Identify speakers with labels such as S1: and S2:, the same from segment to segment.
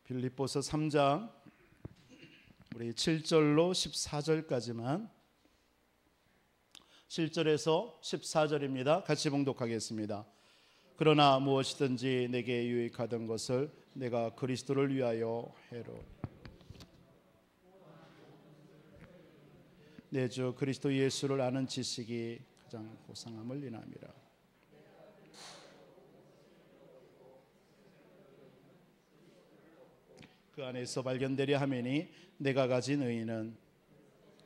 S1: 빌립보서 3장 우리 7절로 14절까지만 7절에서 14절입니다. 같이 봉독하겠습니다. 그러나 무엇이든지 내게 유익하던 것을 내가 그리스도를 위하여 해로 내 주 그리스도 예수를 아는 지식이 가장 고상함을 인함이라. 그 안에서 발견되려 하매니 내가 가진 의는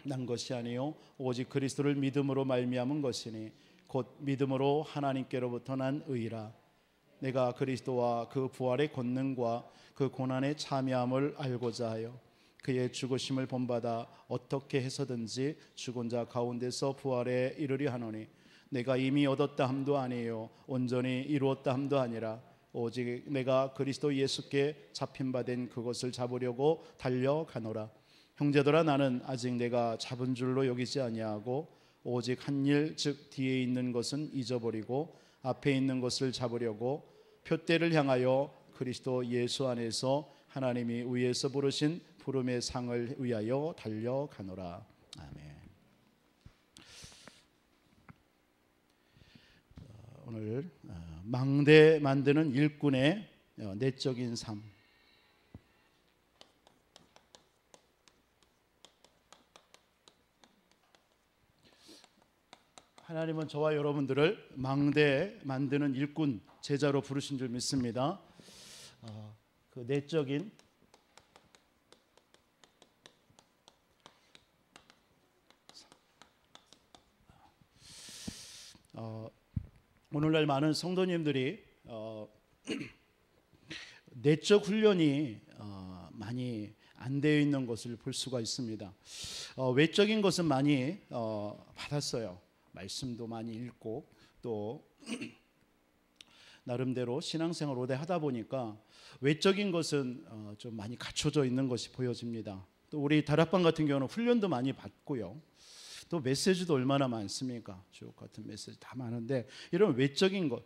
S1: 난 것이 아니요 오직 그리스도를 믿음으로 말미암은 것이니 곧 믿음으로 하나님께로부터 난 의라. 내가 그리스도와 그 부활의 권능과 그 고난의 참여함을 알고자 하여 그의 죽으심을 본받아 어떻게 해서든지 죽은 자 가운데서 부활에 이르려 하노니 내가 이미 얻었다 함도 아니요 온전히 이루었다 함도 아니라 오직 내가 그리스도 예수께 잡힌 바 된 그것을 잡으려고 달려가노라. 형제들아 나는 아직 내가 잡은 줄로 여기지 아니하고 오직 한 일 즉 뒤에 있는 것은 잊어버리고 앞에 있는 것을 잡으려고 표대를 향하여 그리스도 예수 안에서 하나님이 위에서 부르신 부름의 상을 위하여 달려가노라. 아멘. 오늘 망대 만드는 일꾼의 내적인 삶. 하나님은 저와 여러분들을 망대 만드는 일꾼 제자로 부르신 줄 믿습니다. 그 내적인 오늘날 많은 성도님들이 내적 훈련이 많이 안 되어 있는 것을 볼 수가 있습니다. 외적인 것은 많이 받았어요. 말씀도 많이 읽고 또 나름대로 신앙생활 오래 하다 보니까 외적인 것은 좀 많이 갖춰져 있는 것이 보여집니다. 또 우리 다락방 같은 경우는 훈련도 많이 받고요. 또 메시지도 얼마나 많습니까? 주옥 같은 메시지 다 많은데 이런 외적인 것,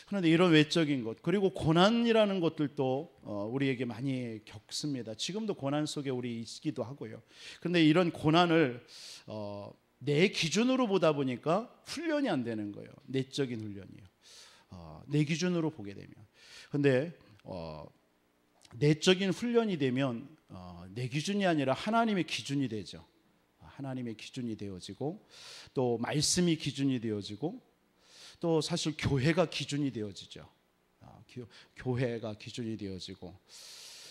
S1: 그런데 이런 외적인 것 그리고 고난이라는 것들도 우리에게 많이 겪습니다. 지금도 고난 속에 우리 있기도 하고요. 그런데 이런 고난을 내 기준으로 보다 보니까 훈련이 안 되는 거예요. 내적인 훈련이요. 내 기준으로 보게 되면. 그런데 내적인 훈련이 되면 내 기준이 아니라 하나님의 기준이 되죠. 하나님의 기준이 되어지고 또 말씀이 기준이 되어지고 또 사실 교회가 기준이 되어지죠. 교회가 기준이 되어지고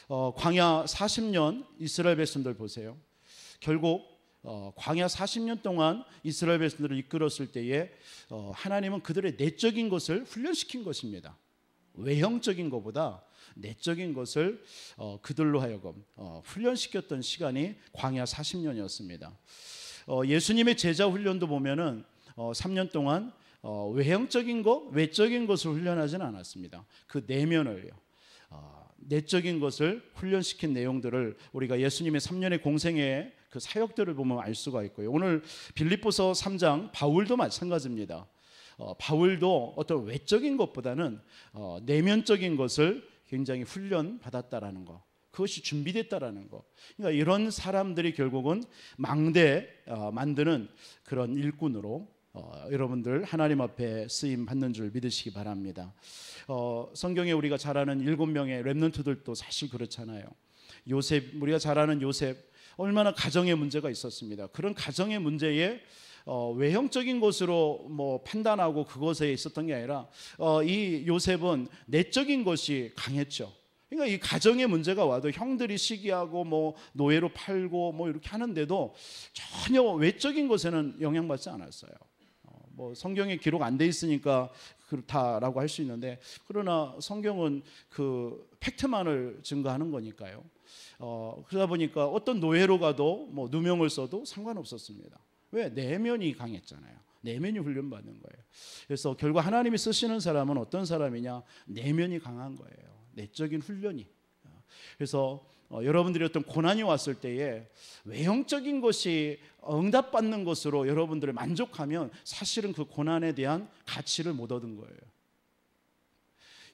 S1: 광야 40년 이스라엘 백성들 보세요. 결국 광야 40년 동안 이스라엘 백성들을 이끌었을 때에 하나님은 그들의 내적인 것을 훈련시킨 것입니다. 외형적인 것보다 내적인 것을 그들로 하여금 훈련시켰던 시간이 광야 40년이었습니다. 예수님의 제자 훈련도 보면은 3년 동안 외형적인 것, 외적인 것을 훈련하지는 않았습니다. 그 내면을요. 내적인 것을 훈련시킨 내용들을 우리가 예수님의 3년의 공생의 그 사역들을 보면 알 수가 있고요. 오늘 빌립보서 3장 바울도 마찬가지입니다. 바울도 어떤 외적인 것보다는 내면적인 것을 굉장히 훈련받았다라는 거, 그것이 준비됐다라는 거. 그러니까 이런 사람들이 결국은 망대 만드는 그런 일꾼으로 여러분들 하나님 앞에 쓰임 받는 줄 믿으시기 바랍니다. 성경에 우리가 잘 아는 7명의 렘넌트들도 사실 그렇잖아요. 요셉, 우리가 잘 아는 요셉 얼마나 가정의 문제가 있었습니다. 그런 가정의 문제에 외형적인 것으로 뭐 판단하고 그것에 있었던 게 아니라 이 요셉은 내적인 것이 강했죠. 그러니까 이 가정의 문제가 와도 형들이 시기하고 뭐 노예로 팔고 뭐 이렇게 하는데도 전혀 외적인 것에는 영향받지 않았어요. 뭐 성경에 기록 안 돼 있으니까 그렇다라고 할 수 있는데 그러나 성경은 그 팩트만을 증거하는 거니까요. 그러다 보니까 어떤 노예로 가도 뭐 누명을 써도 상관없었습니다. 왜? 내면이 강했잖아요. 내면이 훈련받는 거예요. 그래서 결국 하나님이 쓰시는 사람은 어떤 사람이냐? 내면이 강한 거예요. 내적인 훈련이. 그래서 여러분들이 어떤 고난이 왔을 때에 외형적인 것이 응답받는 것으로 여러분들을 만족하면 사실은 그 고난에 대한 가치를 못 얻은 거예요.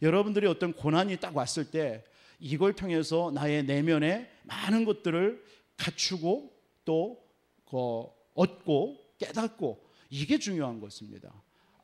S1: 여러분들이 어떤 고난이 딱 왔을 때 이걸 통해서 나의 내면에 많은 것들을 갖추고 또 얻고 깨닫고, 이게 중요한 것입니다.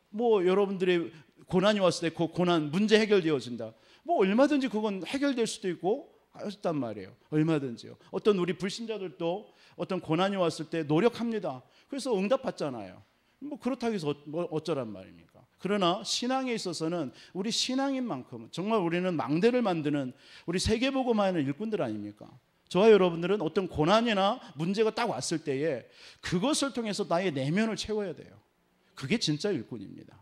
S1: 뭐 여러분들의 고난이 왔을 때 그 고난 문제 해결되어진다, 뭐 얼마든지 그건 해결될 수도 있고 하였단 말이에요. 얼마든지요. 어떤 우리 불신자들도 어떤 고난이 왔을 때 노력합니다. 그래서 응답받잖아요. 뭐 그렇다고 해서 뭐 어쩌란 말입니까? 그러나 신앙에 있어서는 우리 신앙인 만큼 정말 우리는 망대를 만드는 우리 세계복음화하는 일꾼들 아닙니까? 저와 여러분들은 어떤 고난이나 문제가 딱 왔을 때에 그것을 통해서 나의 내면을 채워야 돼요. 그게 진짜 일꾼입니다.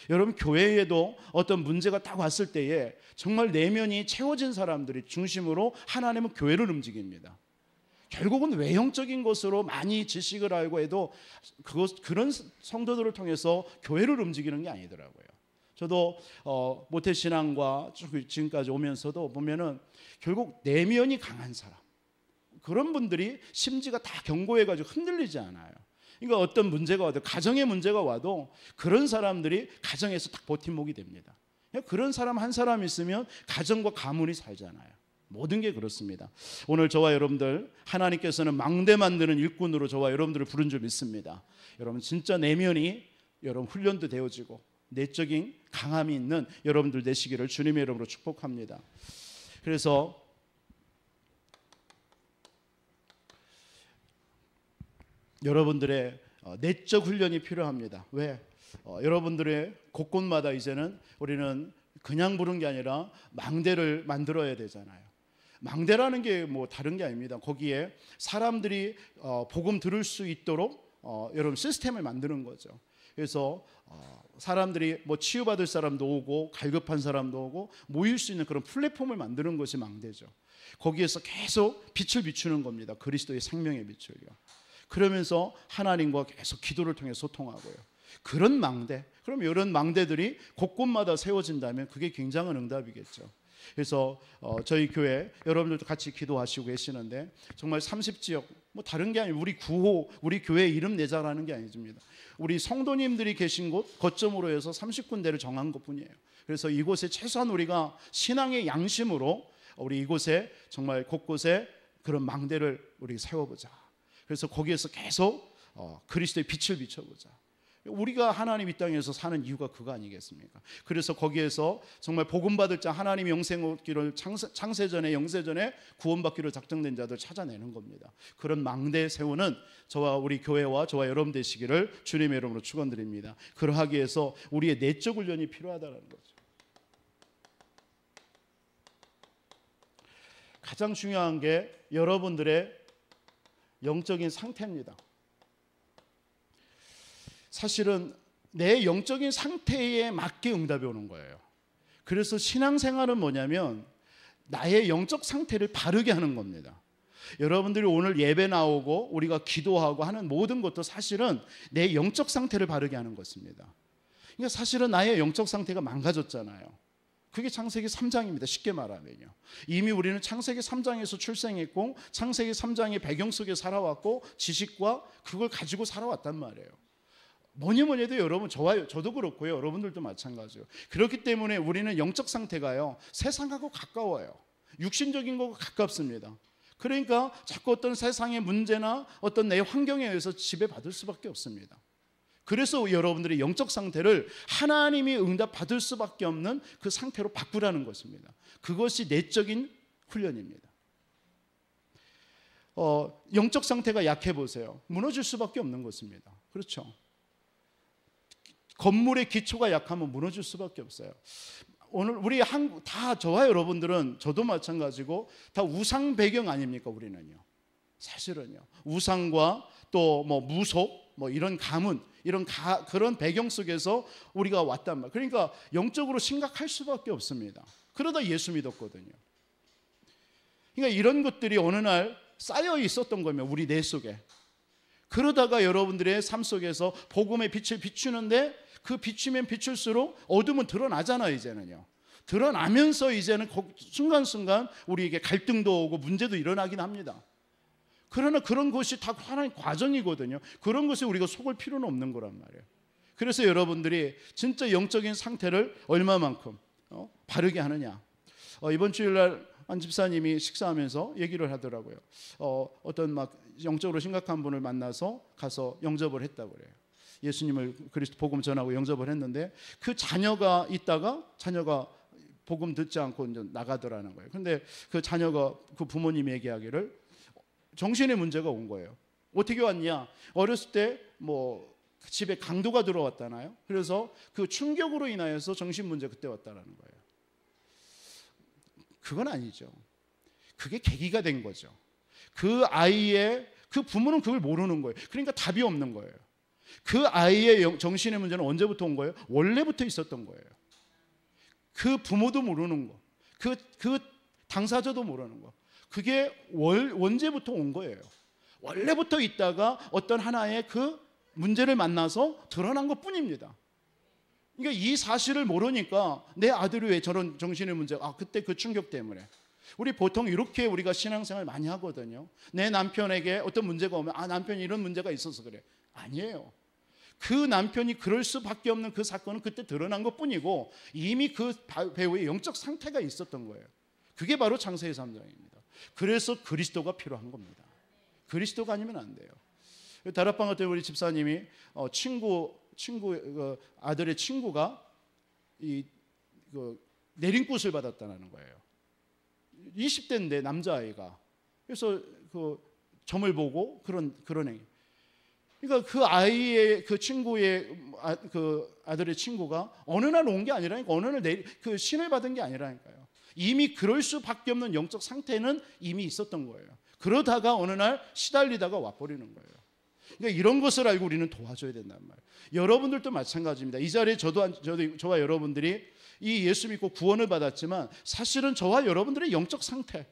S1: 여러분, 교회에도 어떤 문제가 딱 왔을 때에 정말 내면이 채워진 사람들이 중심으로 하나님은 교회를 움직입니다. 결국은 외형적인 것으로 많이 지식을 알고 해도 그런 성도들을 통해서 교회를 움직이는 게 아니더라고요. 저도 모태신앙과 지금까지 오면서도 보면은 결국 내면이 강한 사람, 그런 분들이 심지가 다 견고해가지고 흔들리지 않아요. 그러니까 어떤 문제가 와도, 가정의 문제가 와도 그런 사람들이 가정에서 딱 버팀목이 됩니다. 그런 사람 한 사람 있으면 가정과 가문이 살잖아요. 모든 게 그렇습니다. 오늘 저와 여러분들, 하나님께서는 망대 만드는 일꾼으로 저와 여러분들을 부른 줄 믿습니다. 여러분, 진짜 내면이 여러분 훈련도 되어지고 내적인 강함이 있는 여러분들 되시기를 주님의 이름으로 축복합니다. 그래서 여러분들의 내적 훈련이 필요합니다. 왜? 여러분들의 곳곳마다 이제는 우리는 그냥 부른 게 아니라 망대를 만들어야 되잖아요. 망대라는 게 뭐 다른 게 아닙니다. 거기에 사람들이 복음 들을 수 있도록 여러분 시스템을 만드는 거죠. 그래서 사람들이 뭐 치유받을 사람도 오고 갈급한 사람도 오고 모일 수 있는 그런 플랫폼을 만드는 것이 망대죠. 거기에서 계속 빛을 비추는 겁니다. 그리스도의 생명의 빛을요. 그러면서 하나님과 계속 기도를 통해 소통하고요. 그런 망대, 그럼 이런 망대들이 곳곳마다 세워진다면 그게 굉장한 응답이겠죠. 그래서 저희 교회 여러분들도 같이 기도하시고 계시는데, 정말 30지역, 뭐 다른 게 아니고 우리 구호, 우리 교회 이름 내자라는 게 아닙니다. 우리 성도님들이 계신 곳 거점으로 해서 30군데를 정한 것뿐이에요. 그래서 이곳에 최소한 우리가 신앙의 양심으로 우리 이곳에 정말 곳곳에 그런 망대를 우리 세워보자. 그래서 거기에서 계속 그리스도의 빛을 비춰보자. 우리가 하나님 이 땅에서 사는 이유가 그거 아니겠습니까? 그래서 거기에서 정말 복음받을 자, 하나님이 영생 얻기를 창세전에 영세전에 구원받기로 작정된 자들 찾아내는 겁니다. 그런 망대 세우는 저와 우리 교회와 저와 여러분 되시기를 주님의 이름으로 축원드립니다. 그러하기 위해서 우리의 내적 훈련이 필요하다는 거죠. 가장 중요한 게 여러분들의 영적인 상태입니다. 사실은 내 영적인 상태에 맞게 응답이 오는 거예요. 그래서 신앙생활은 뭐냐면 나의 영적 상태를 바르게 하는 겁니다. 여러분들이 오늘 예배 나오고 우리가 기도하고 하는 모든 것도 사실은 내 영적 상태를 바르게 하는 것입니다. 그러니까 사실은 나의 영적 상태가 망가졌잖아요. 그게 창세기 3장입니다. 쉽게 말하면요. 이미 우리는 창세기 3장에서 출생했고 창세기 3장의 배경 속에 살아왔고 지식과 그걸 가지고 살아왔단 말이에요. 뭐니 해도 여러분, 저도 그렇고요. 여러분들도 마찬가지예요. 그렇기 때문에 우리는 영적 상태가요, 세상하고 가까워요. 육신적인 거가 가깝습니다. 그러니까 자꾸 어떤 세상의 문제나 어떤 내 환경에 의해서 지배받을 수밖에 없습니다. 그래서 여러분들의 영적 상태를 하나님이 응답받을 수밖에 없는 그 상태로 바꾸라는 것입니다. 그것이 내적인 훈련입니다. 영적 상태가 약해 보세요. 무너질 수밖에 없는 것입니다. 그렇죠? 건물의 기초가 약하면 무너질 수밖에 없어요. 오늘 우리 한국 다, 저와 여러분들은, 저도 마찬가지고 다 우상 배경 아닙니까? 우리는요. 사실은요. 우상과 또 뭐 무속, 뭐 이런 가문, 이런 그런 배경 속에서 우리가 왔단 말이에요. 그러니까 영적으로 심각할 수밖에 없습니다. 그러다 예수 믿었거든요. 그러니까 이런 것들이 어느 날 쌓여 있었던 거면 우리 뇌 속에. 그러다가 여러분들의 삶 속에서 복음의 빛을 비추는데 그 비추면 비출수록 어둠은 드러나잖아요. 이제는요. 드러나면서 이제는 순간순간 우리에게 갈등도 오고 문제도 일어나긴 합니다. 그러나 그런 것이 다 하나의 과정이거든요. 그런 것에 우리가 속을 필요는 없는 거란 말이에요. 그래서 여러분들이 진짜 영적인 상태를 얼마만큼 바르게 하느냐. 이번 주일날 한 집사님이 식사하면서 얘기를 하더라고요. 어떤 막 영적으로 심각한 분을 만나서 가서 영접을 했다고 그래요. 예수님을 그리스도 복음 전하고 영접을 했는데 그 자녀가 있다가 자녀가 복음 듣지 않고 이제 나가더라는 거예요. 근데 그 자녀가 그 부모님이 얘기하기를 정신의 문제가 온 거예요. 어떻게 왔냐? 어렸을 때 뭐 집에 강도가 들어왔잖아요. 그래서 그 충격으로 인하여서 정신 문제 그때 왔다라는 거예요. 그건 아니죠. 그게 계기가 된 거죠. 그 아이의 그 부모는 그걸 모르는 거예요. 그러니까 답이 없는 거예요. 그 아이의 정신의 문제는 언제부터 온 거예요? 원래부터 있었던 거예요. 그 부모도 모르는 거, 그 당사자도 모르는 거. 그게 언제부터 온 거예요. 원래부터 있다가 어떤 하나의 그 문제를 만나서 드러난 것 뿐입니다. 그러니까 이 사실을 모르니까 내 아들이 왜 저런 정신의 문제, 그때 그 충격 때문에. 우리 보통 이렇게 우리가 신앙생활 많이 하거든요. 내 남편에게 어떤 문제가 오면 남편이 이런 문제가 있어서 그래. 아니에요. 그 남편이 그럴 수밖에 없는 그 사건은 그때 드러난 것 뿐이고 이미 그 배우의 영적 상태가 있었던 거예요. 그게 바로 창세기 3장입니다. 그래서 그리스도가 필요한 겁니다. 그리스도가 아니면 안 돼요. 다락방 때 우리 집사님이 아들의 친구가 내린굿을 받았다는 거예요. 20대인데 남자아이가. 그래서 그 점을 보고 그런 행위. 그러니까 그 아이의 그 친구의 그 아들의 친구가 어느 날 온 게 아니라니까, 어느 날 그 신을 받은 게 아니라니까요. 이미 그럴 수밖에 없는 영적 상태는 이미 있었던 거예요. 그러다가 어느 날 시달리다가 와버리는 거예요. 그러니까 이런 것을 알고 우리는 도와줘야 된단 말이에요. 여러분들도 마찬가지입니다. 이 자리에 저와 여러분들이 이 예수 믿고 구원을 받았지만 사실은 저와 여러분들의 영적 상태,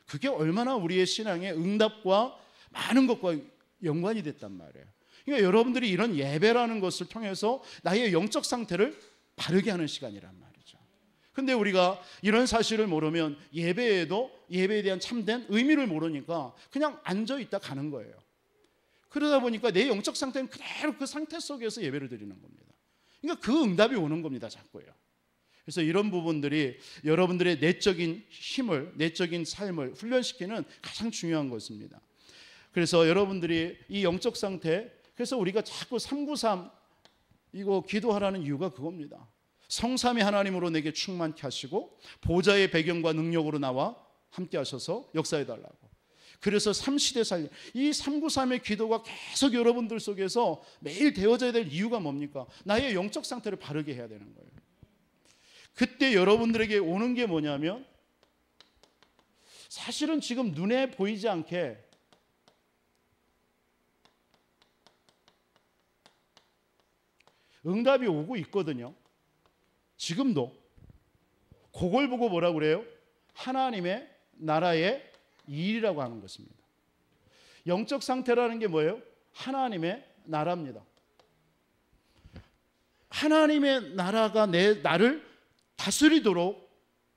S1: 그게 얼마나 우리의 신앙의 응답과 많은 것과 연관이 됐단 말이에요. 그러니까 여러분들이 이런 예배라는 것을 통해서 나의 영적 상태를 바르게 하는 시간이란 말이죠. 근데 우리가 이런 사실을 모르면 예배에 대한 참된 의미를 모르니까 그냥 앉아있다 가는 거예요. 그러다 보니까 내 영적 상태는 그대로 그 상태 속에서 예배를 드리는 겁니다. 그러니까 그 응답이 오는 겁니다, 자꾸요. 그래서 이런 부분들이 여러분들의 내적인 힘을, 내적인 삶을 훈련시키는 가장 중요한 것입니다. 그래서 여러분들이 이 영적 상태, 그래서 우리가 자꾸 393 이거 기도하라는 이유가 그겁니다. 성삼위 하나님으로 내게 충만케 하시고 보좌의 배경과 능력으로 나와 함께 하셔서 역사해 달라고. 그래서 3시대 살림, 이 393의 기도가 계속 여러분들 속에서 매일 되어져야 될 이유가 뭡니까? 나의 영적 상태를 바르게 해야 되는 거예요. 그때 여러분들에게 오는 게 뭐냐면 사실은 지금 눈에 보이지 않게 응답이 오고 있거든요. 지금도. 그걸 보고 뭐라고 그래요? 하나님의 나라의 일이라고 하는 것입니다. 영적 상태라는 게 뭐예요? 하나님의 나라입니다. 하나님의 나라가 나를 다스리도록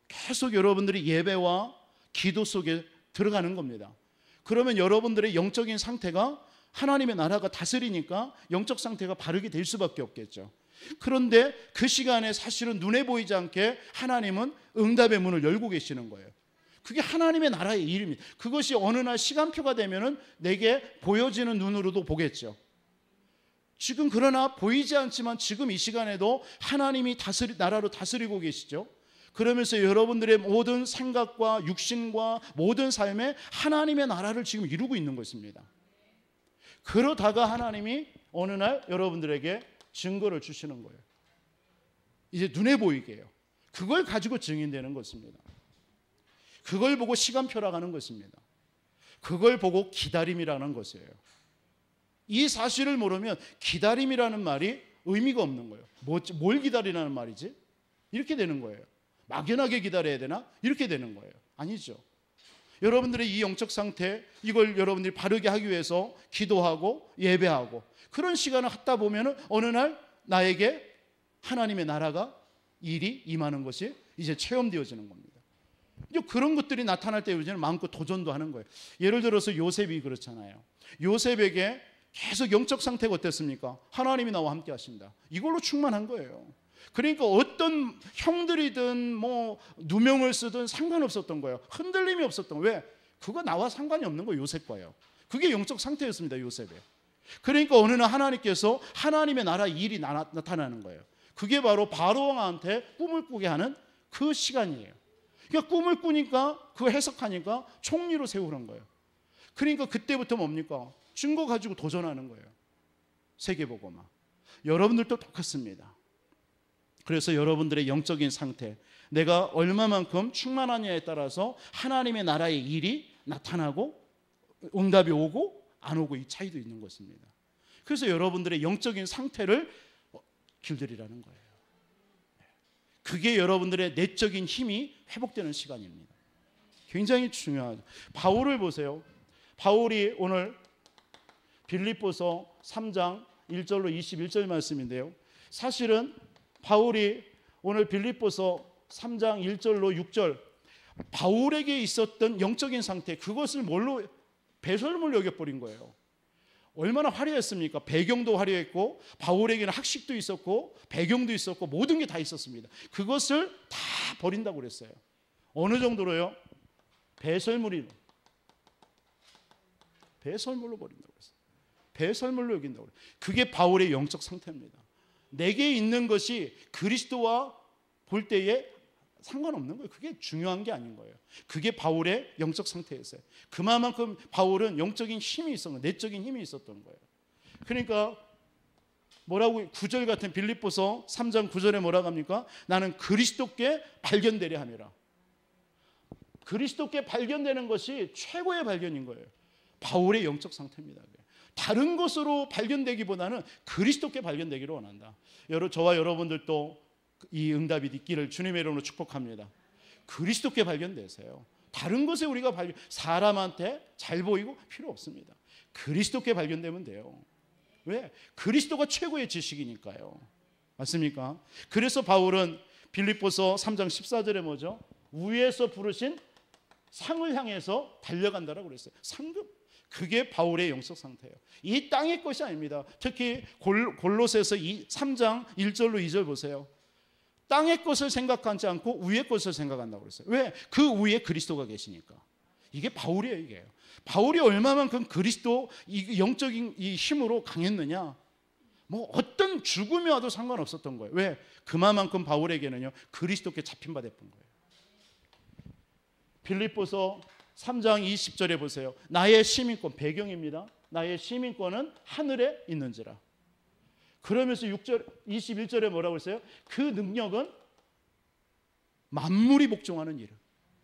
S1: 계속 여러분들이 예배와 기도 속에 들어가는 겁니다. 그러면 여러분들의 영적인 상태가 하나님의 나라가 다스리니까 영적 상태가 바르게 될 수밖에 없겠죠. 그런데 그 시간에 사실은 눈에 보이지 않게 하나님은 응답의 문을 열고 계시는 거예요. 그게 하나님의 나라의 일입니다. 그것이 어느 날 시간표가 되면은 내게 보여지는 눈으로도 보겠죠. 지금 그러나 보이지 않지만 지금 이 시간에도 하나님이 나라로 다스리고 계시죠. 그러면서 여러분들의 모든 생각과 육신과 모든 삶에 하나님의 나라를 지금 이루고 있는 것입니다. 그러다가 하나님이 어느 날 여러분들에게 증거를 주시는 거예요. 이제 눈에 보이게 해요. 그걸 가지고 증인되는 것입니다. 그걸 보고 시간표라고 하는 것입니다. 그걸 보고 기다림이라는 것이에요. 이 사실을 모르면 기다림이라는 말이 의미가 없는 거예요. 뭘 기다리라는 말이지? 이렇게 되는 거예요. 막연하게 기다려야 되나? 이렇게 되는 거예요. 아니죠. 여러분들의 이 영적 상태, 이걸 여러분들이 바르게 하기 위해서 기도하고 예배하고 그런 시간을 갖다 보면 어느 날 나에게 하나님의 나라가 일이 임하는 것이 이제 체험되어지는 겁니다. 이제 그런 것들이 나타날 때 이제는 마음껏 도전도 하는 거예요. 예를 들어서 요셉이 그렇잖아요. 요셉에게 계속 영적 상태가 어땠습니까? 하나님이 나와 함께 하신다. 이걸로 충만한 거예요. 그러니까 어떤 형들이든 뭐 누명을 쓰든 상관없었던 거예요. 흔들림이 없었던 거예요. 왜? 그거 나와 상관이 없는 거예요. 요셉과요. 그게 영적 상태였습니다. 요셉의. 그러니까 어느 날 하나님께서 하나님의 나라 일이 나타나는 거예요. 그게 바로 바로왕한테 꿈을 꾸게 하는 그 시간이에요. 그러니까 꿈을 꾸니까 그 해석하니까 총리로 세우는 거예요. 그러니까 그때부터 뭡니까? 증거 가지고 도전하는 거예요. 세계보고만. 여러분들도 똑같습니다. 그래서 여러분들의 영적인 상태, 내가 얼마만큼 충만하냐에 따라서 하나님의 나라의 일이 나타나고 응답이 오고 안 오고 이 차이도 있는 것입니다. 그래서 여러분들의 영적인 상태를 길들이라는 거예요. 그게 여러분들의 내적인 힘이 회복되는 시간입니다. 굉장히 중요하죠. 바울을 보세요. 바울이 오늘 빌립보서 3장 1절로 21절 말씀인데요. 사실은 바울이 오늘 빌립보서 3장 1절로 6절 바울에게 있었던 영적인 상태, 그것을 뭘로 배설물로 여겨버린 거예요. 얼마나 화려했습니까? 배경도 화려했고 바울에게는 학식도 있었고 배경도 있었고 모든 게 다 있었습니다. 그것을 다 버린다고 그랬어요. 어느 정도로요? 배설물로 버린다고 그랬어요. 배설물로 여긴다고 그랬어요. 그게 바울의 영적 상태입니다. 내게 있는 것이 그리스도와 볼 때에 상관없는 거예요. 그게 중요한 게 아닌 거예요. 그게 바울의 영적 상태였어요. 그만큼 바울은 영적인 힘이 있었던 거예요. 내적인 힘이 있었던 거예요. 그러니까 뭐라고 9절 같은 빌립보서 3장 9절에 뭐라고 합니까? 나는 그리스도께 발견되려 함이라. 그리스도께 발견되는 것이 최고의 발견인 거예요. 바울의 영적 상태입니다. 다른 것으로 발견되기보다는 그리스도께 발견되기를 원한다. 저와 여러분들도 이 응답이 있기를 주님의 이름으로 축복합니다. 그리스도께 발견되세요. 다른 것에 우리가 사람한테 잘 보이고 필요 없습니다. 그리스도께 발견되면 돼요. 왜? 그리스도가 최고의 지식이니까요. 맞습니까? 그래서 바울은 빌립보서 3장 14절에 뭐죠? 위에서 부르신 상을 향해서 달려간다라고 그랬어요. 상급. 그게 바울의 영적 상태예요. 이 땅의 것이 아닙니다. 특히 골로새서 3장 1절로 2절 보세요. 땅의 것을 생각하지 않고 위의 것을 생각한다고 그랬어요. 왜? 그 위에 그리스도가 계시니까. 이게 바울이에요. 이게요. 바울이 얼마만큼 그리스도 이 영적인 이 힘으로 강했느냐. 뭐 어떤 죽음이 와도 상관없었던 거예요. 왜? 그만큼 바울에게는요 그리스도께 잡힌 바 됐던 거예요. 빌립보서 3장 20절에 보세요. 나의 시민권, 배경입니다. 나의 시민권은 하늘에 있는지라. 그러면서 21절에 뭐라고 했어요? 그 능력은 만물이 복종하는 일.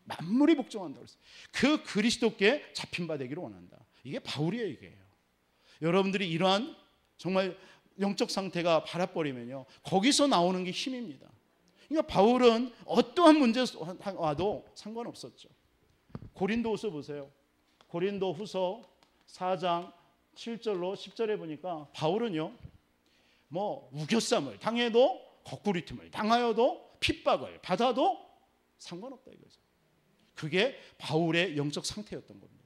S1: 만물이 복종한다고 했어요. 그 그리스도께 잡힌 바 되기를 원한다. 이게 바울이에요, 이게요. 여러분들이 이러한 정말 영적 상태가 바라버리면요, 거기서 나오는 게 힘입니다. 그러니까 바울은 어떠한 문제 와도 상관없었죠. 고린도후서 보세요. 고린도후서 4장 7절로 10절에 보니까 바울은요, 뭐 우겨쌈을 당해도 거꾸리 틈을 당하여도 핍박을 받아도 상관없다 이거죠. 그게 바울의 영적 상태였던 겁니다.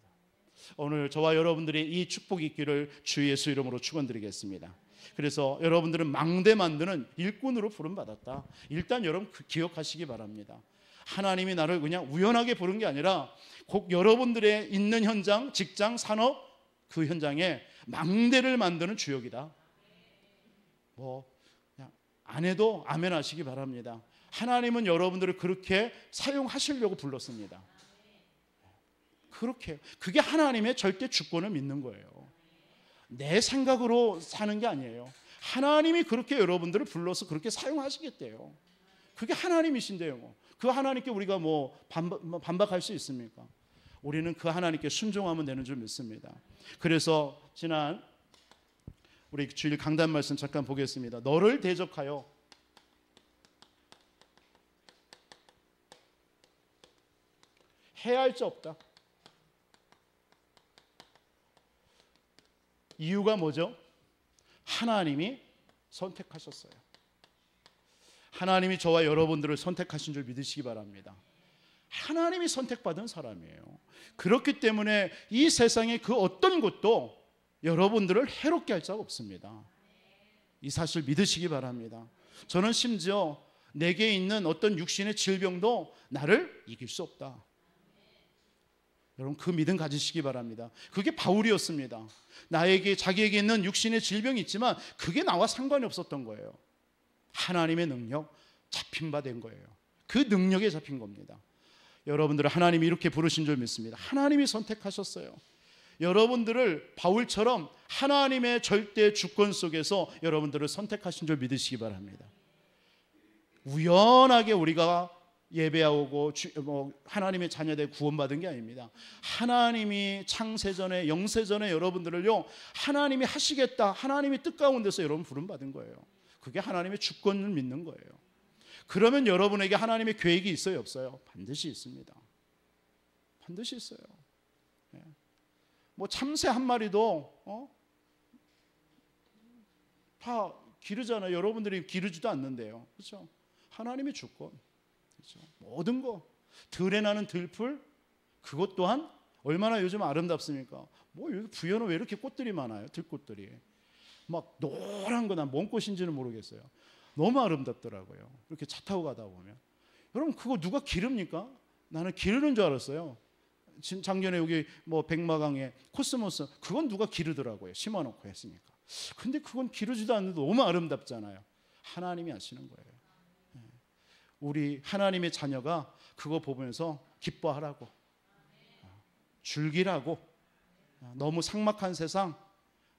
S1: 오늘 저와 여러분들이 이 축복이 있기를 주 예수 이름으로 축원드리겠습니다. 그래서 여러분들은 망대 만드는 일꾼으로 부름받았다. 일단 여러분 기억하시기 바랍니다. 하나님이 나를 그냥 우연하게 부른 게 아니라 꼭 여러분들의 있는 현장, 직장, 산업 그 현장에 망대를 만드는 주역이다. 뭐 그냥 안 해도 아멘 하시기 바랍니다. 하나님은 여러분들을 그렇게 사용하시려고 불렀습니다. 그렇게 그게 하나님의 절대 주권을 믿는 거예요. 내 생각으로 사는 게 아니에요. 하나님이 그렇게 여러분들을 불러서 그렇게 사용하시겠대요. 그게 하나님이신데요. 그 하나님께 우리가 뭐 반박할 수 있습니까? 우리는 그 하나님께 순종하면 되는 줄 믿습니다. 그래서 지난 우리 주일 강단 말씀 잠깐 보겠습니다. 너를 대적하여 해할 자 없다. 이유가 뭐죠? 하나님이 선택하셨어요. 하나님이 저와 여러분들을 선택하신 줄 믿으시기 바랍니다. 하나님이 선택받은 사람이에요. 그렇기 때문에 이 세상의 그 어떤 것도 여러분들을 해롭게 할 자가 없습니다. 이 사실 믿으시기 바랍니다. 저는 심지어 내게 있는 어떤 육신의 질병도 나를 이길 수 없다. 여러분 그 믿음 가지시기 바랍니다. 그게 바울이었습니다. 자기에게 있는 육신의 질병이 있지만 그게 나와 상관이 없었던 거예요. 하나님의 능력 잡힌 바 된 거예요. 그 능력에 잡힌 겁니다. 여러분들을 하나님이 이렇게 부르신 줄 믿습니다. 하나님이 선택하셨어요. 여러분들을 바울처럼 하나님의 절대 주권 속에서 여러분들을 선택하신 줄 믿으시기 바랍니다. 우연하게 우리가 예배하고 하나님의 자녀들 구원받은 게 아닙니다. 하나님이 창세전에 영세전에 여러분들을요 하나님이 하시겠다, 하나님의 뜻 가운데서 여러분 부름받은 거예요. 그게 하나님의 주권을 믿는 거예요. 그러면 여러분에게 하나님의 계획이 있어요, 없어요? 반드시 있습니다. 반드시 있어요. 뭐 참새 한 마리도 다 기르잖아요. 여러분들이 기르지도 않는데요, 그렇죠? 하나님의 주권, 그렇죠? 모든 거, 들에 나는 들풀, 그것 또한 얼마나 요즘 아름답습니까? 뭐 여기 부여는 왜 이렇게 꽃들이 많아요? 들꽃들이 막 노란 거, 난 뭔 꽃인지는 모르겠어요. 너무 아름답더라고요. 이렇게 차 타고 가다 보면. 여러분 그거 누가 기릅니까? 나는 기르는 줄 알았어요. 작년에 여기 뭐 백마강에 코스모스, 그건 누가 기르더라고요. 심어놓고 했으니까. 근데 그건 기르지도 않는데 너무 아름답잖아요. 하나님이 하시는 거예요. 우리 하나님의 자녀가 그거 보면서 기뻐하라고, 즐기라고. 너무 삭막한 세상,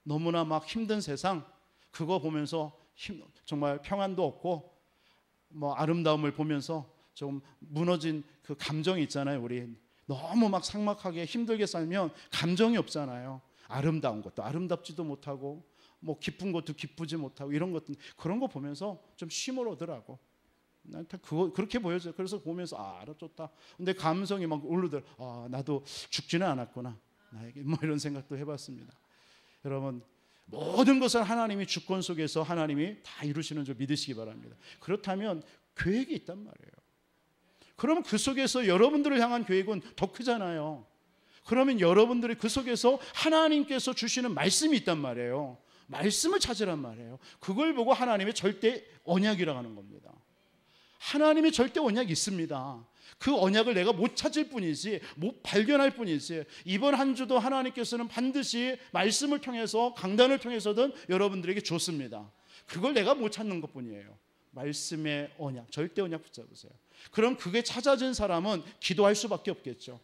S1: 너무나 막 힘든 세상, 그거 보면서 정말 평안도 없고 뭐 아름다움을 보면서 좀 무너진 그 감정이 있잖아요. 우리 너무 막 삭막하게 힘들게 살면 감정이 없잖아요. 아름다운 것도 아름답지도 못하고 뭐 기쁜 것도 기쁘지 못하고 이런 것들, 그런 거 보면서 좀 쉼을 얻으라고. 나한테 그거 그렇게 보여져요. 그래서 보면서 좋다. 근데 감성이 막 오르더라. 나도 죽지는 않았구나. 나에게 뭐 이런 생각도 해봤습니다. 여러분 모든 것을 하나님이 주권 속에서 하나님이 다 이루시는 줄 믿으시기 바랍니다. 그렇다면 계획이 있단 말이에요. 그러면 그 속에서 여러분들을 향한 계획은 더 크잖아요. 그러면 여러분들이 그 속에서 하나님께서 주시는 말씀이 있단 말이에요. 말씀을 찾으란 말이에요. 그걸 보고 하나님의 절대 언약이라고 하는 겁니다. 하나님의 절대 언약이 있습니다. 그 언약을 내가 못 찾을 뿐이지, 못 발견할 뿐이지, 이번 한 주도 하나님께서는 반드시 말씀을 통해서 강단을 통해서든 여러분들에게 줬습니다. 그걸 내가 못 찾는 것뿐이에요. 말씀의 언약, 절대 언약 붙잡으세요. 그럼 그게 찾아진 사람은 기도할 수밖에 없겠죠.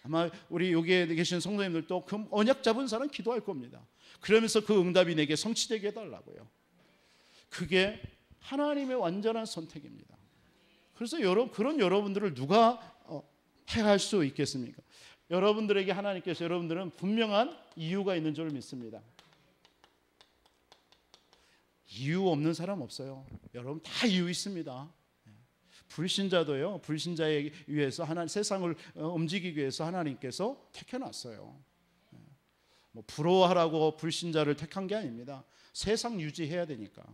S1: 아마 우리 여기에 계신 성도님들도 그 언약 잡은 사람 기도할 겁니다. 그러면서 그 응답이 내게 성취되게 해달라고요. 그게 하나님의 완전한 선택입니다. 그래서 그런 여러분들을 누가 해할 수 있겠습니까? 여러분들에게 하나님께서, 여러분들은 분명한 이유가 있는 줄 믿습니다. 이유 없는 사람 없어요. 여러분 다 이유 있습니다. 불신자도요, 불신자에 위해서 세상을 움직이기 위해서 하나님께서 택해놨어요. 뭐 부러워하라고 불신자를 택한 게 아닙니다. 세상 유지해야 되니까.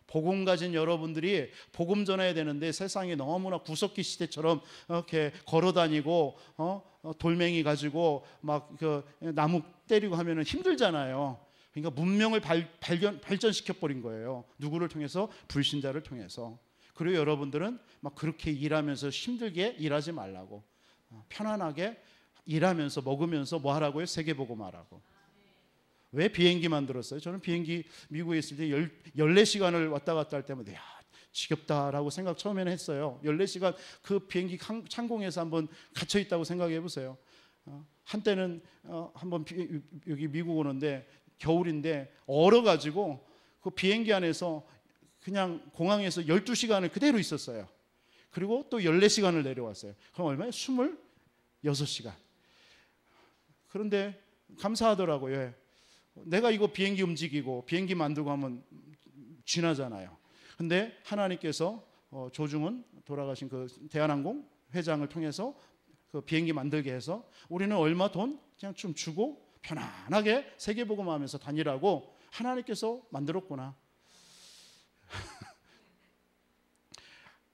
S1: 복음 가진 여러분들이 복음 전해야 되는데 세상이 너무나 구석기 시대처럼 이렇게 걸어다니고 돌멩이 가지고 막 그 나무 때리고 하면은 힘들잖아요. 그러니까 문명을 발전시켜 버린 거예요. 누구를 통해서? 불신자를 통해서. 그리고 여러분들은 막 그렇게 일하면서 힘들게 일하지 말라고, 편안하게 일하면서 먹으면서 뭐 하라고요? 세계복음 하라고. 왜 비행기 만들었어요? 저는 비행기 미국에 있을 때 14시간을 왔다 갔다 할 때마다 지겹다라고 생각 처음에는 했어요. 14시간 그 비행기 창공에서 한번 갇혀 있다고 생각해 보세요. 한때는 한번 여기 미국 오는데 겨울인데 얼어가지고 그 비행기 안에서 그냥 공항에서 12시간을 그대로 있었어요. 그리고 또 14시간을 내려왔어요. 그럼 얼마예요? 26시간. 그런데 감사하더라고요. 내가 이거 비행기 움직이고 비행기 만들고 하면 쥐나잖아요. 근데 하나님께서 조중훈 돌아가신 그 대한항공 회장을 통해서 그 비행기 만들게 해서 우리는 얼마 돈 그냥 좀 주고 편안하게 세계복음하면서 다니라고 하나님께서 만들었구나.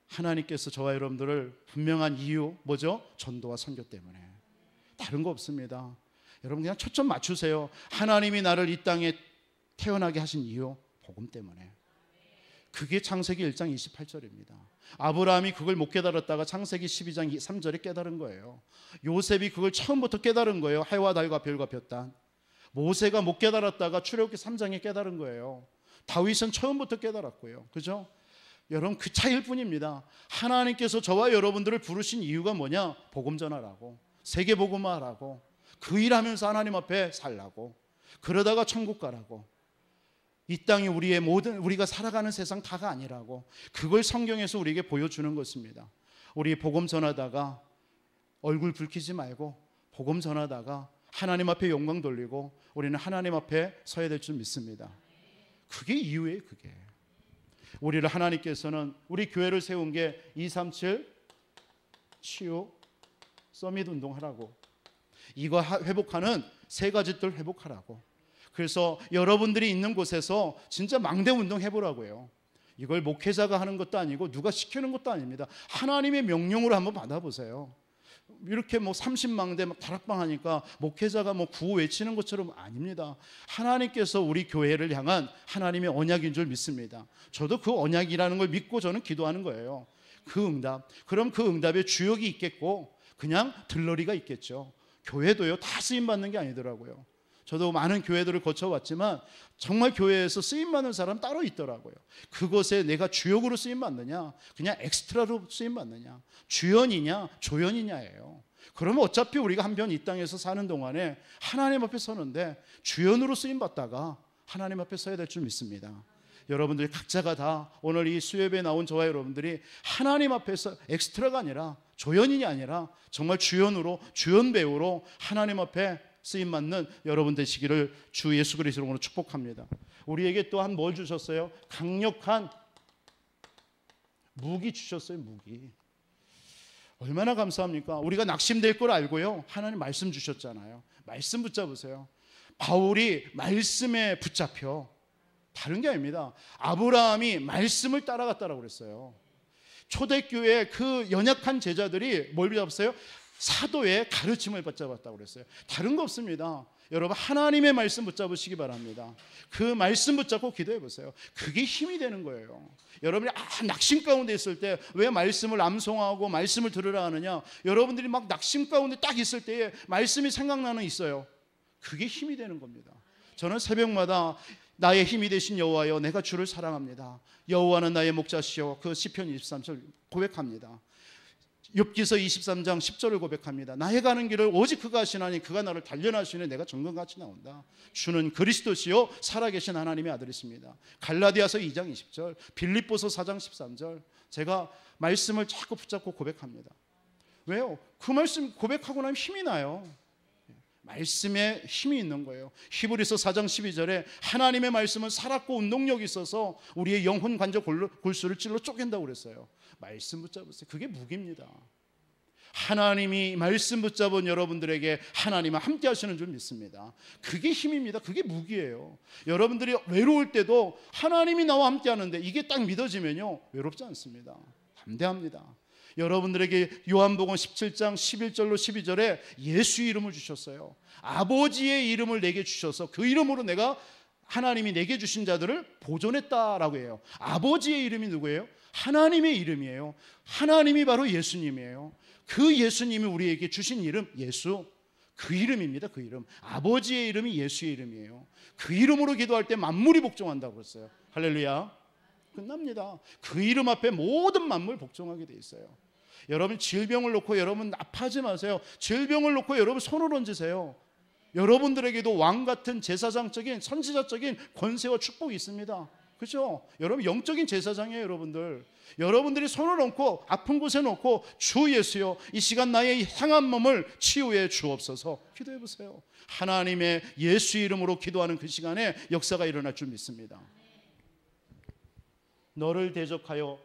S1: 하나님께서 저와 여러분들을 분명한 이유 뭐죠? 전도와 선교 때문에. 다른 거 없습니다. 여러분 그냥 초점 맞추세요. 하나님이 나를 이 땅에 태어나게 하신 이유 복음 때문에. 그게 창세기 1장 28절입니다. 아브라함이 그걸 못 깨달았다가 창세기 12장 3절에 깨달은 거예요. 요셉이 그걸 처음부터 깨달은 거예요. 해와 달과 별과 볕단. 모세가 못 깨달았다가 출애굽기 3장에 깨달은 거예요. 다윗은 처음부터 깨달았고요. 그죠? 여러분, 그 차이일 뿐입니다. 하나님께서 저와 여러분들을 부르신 이유가 뭐냐? 복음 전하라고, 세계 복음화하라고, 그 일하면서 하나님 앞에 살라고, 그러다가 천국 가라고. 이 땅이 우리의 모든, 우리가 살아가는 세상 다가 아니라고. 그걸 성경에서 우리에게 보여주는 것입니다. 우리 복음 전하다가 얼굴 붉히지 말고 복음 전하다가 하나님 앞에 영광 돌리고 우리는 하나님 앞에 서야 될 줄 믿습니다. 그게 이유예요. 그게 우리를 하나님께서는 우리 교회를 세운 게 237 치유 서밋 운동하라고, 이거 회복하는 세 가지 뜰 회복하라고. 그래서 여러분들이 있는 곳에서 진짜 망대 운동 해보라고요. 이걸 목회자가 하는 것도 아니고 누가 시키는 것도 아닙니다. 하나님의 명령으로 한번 받아보세요. 이렇게 뭐 30망대 막 다락방 하니까 목회자가 뭐 구호 외치는 것처럼 아닙니다. 하나님께서 우리 교회를 향한 하나님의 언약인 줄 믿습니다. 저도 그 언약이라는 걸 믿고 저는 기도하는 거예요. 그 응답. 그럼 그 응답에 주역이 있겠고 그냥 들러리가 있겠죠. 교회도요, 다 쓰임받는 게 아니더라고요. 저도 많은 교회들을 거쳐왔지만 정말 교회에서 쓰임받는 사람 따로 있더라고요. 그것에 내가 주역으로 쓰임받느냐, 그냥 엑스트라로 쓰임받느냐, 주연이냐 조연이냐예요. 그러면 어차피 우리가 한편 이 땅에서 사는 동안에 하나님 앞에 서는데 주연으로 쓰임받다가 하나님 앞에 서야 될 줄 믿습니다. 여러분들이 각자가 다 오늘 이 수협에 나온 저와 여러분들이 하나님 앞에서 엑스트라가 아니라 조연인이 아니라 정말 주연으로, 주연 배우로 하나님 앞에 쓰임받는 여러분 되시기를 주 예수 그리스도로 축복합니다. 우리에게 또한 뭘 주셨어요? 강력한 무기 주셨어요. 무기. 얼마나 감사합니까? 우리가 낙심될 걸 알고요, 하나님 말씀 주셨잖아요. 말씀 붙잡으세요. 바울이 말씀에 붙잡혀, 다른 게 아닙니다. 아브라함이 말씀을 따라갔다라고 그랬어요. 초대교회 그 연약한 제자들이 뭘 붙잡았어요? 사도의 가르침을 붙잡았다고 그랬어요. 다른 거 없습니다. 여러분, 하나님의 말씀 붙잡으시기 바랍니다. 그 말씀 붙잡고 기도해 보세요. 그게 힘이 되는 거예요. 여러분이 낙심 가운데 있을 때 왜 말씀을 암송하고 말씀을 들으라 하느냐? 여러분들이 막 낙심 가운데 딱 있을 때에 말씀이 생각나는 있어요. 그게 힘이 되는 겁니다. 저는 새벽마다 나의 힘이 되신 여호와여, 내가 주를 사랑합니다. 여호와는 나의 목자시여. 그 시편 23절 고백합니다. 욥기서 23장 10절을 고백합니다. 나의 가는 길을 오직 그가 하시나니 그가 나를 단련하시니 내가 정금같이 나온다. 주는 그리스도시요 살아계신 하나님의 아들이십니다. 갈라디아서 2장 20절, 빌립보서 4장 13절. 제가 말씀을 자꾸 붙잡고 고백합니다. 왜요? 그 말씀 고백하고 나면 힘이 나요. 말씀에 힘이 있는 거예요. 히브리서 4장 12절에 하나님의 말씀은 살았고 운동력이 있어서 우리의 영혼 관절 골수를 찔러 쪼갠다고 그랬어요. 말씀 붙잡으세요. 그게 무기입니다. 하나님이 말씀 붙잡은 여러분들에게 하나님은 함께 하시는 줄 믿습니다. 그게 힘입니다. 그게 무기예요. 여러분들이 외로울 때도 하나님이 나와 함께 하는데 이게 딱 믿어지면요, 외롭지 않습니다. 담대합니다. 여러분들에게 요한복음 17장 11절로 12절에 예수 이름을 주셨어요. 아버지의 이름을 내게 주셔서 그 이름으로 내가, 하나님이 내게 주신 자들을 보존했다라고 해요. 아버지의 이름이 누구예요? 하나님의 이름이에요. 하나님이 바로 예수님이에요. 그 예수님이 우리에게 주신 이름, 예수, 그 이름입니다. 그 이름. 아버지의 이름이 예수의 이름이에요. 그 이름으로 기도할 때 만물이 복종한다고 했어요. 할렐루야. 끝납니다. 그 이름 앞에 모든 만물 복종하게 돼 있어요. 여러분, 질병을 놓고 여러분 아파하지 마세요. 질병을 놓고 여러분 손을 얹으세요. 여러분들에게도 왕 같은 제사장적인 선지자적인 권세와 축복이 있습니다. 그렇죠? 여러분, 영적인 제사장이에요. 여러분들이 손을 얹고 아픈 곳에 놓고 주 예수여, 이 시간 나의 상한 몸을 치유해 주옵소서 기도해 보세요. 하나님의 예수 이름으로 기도하는 그 시간에 역사가 일어날 줄 믿습니다. 너를 대적하여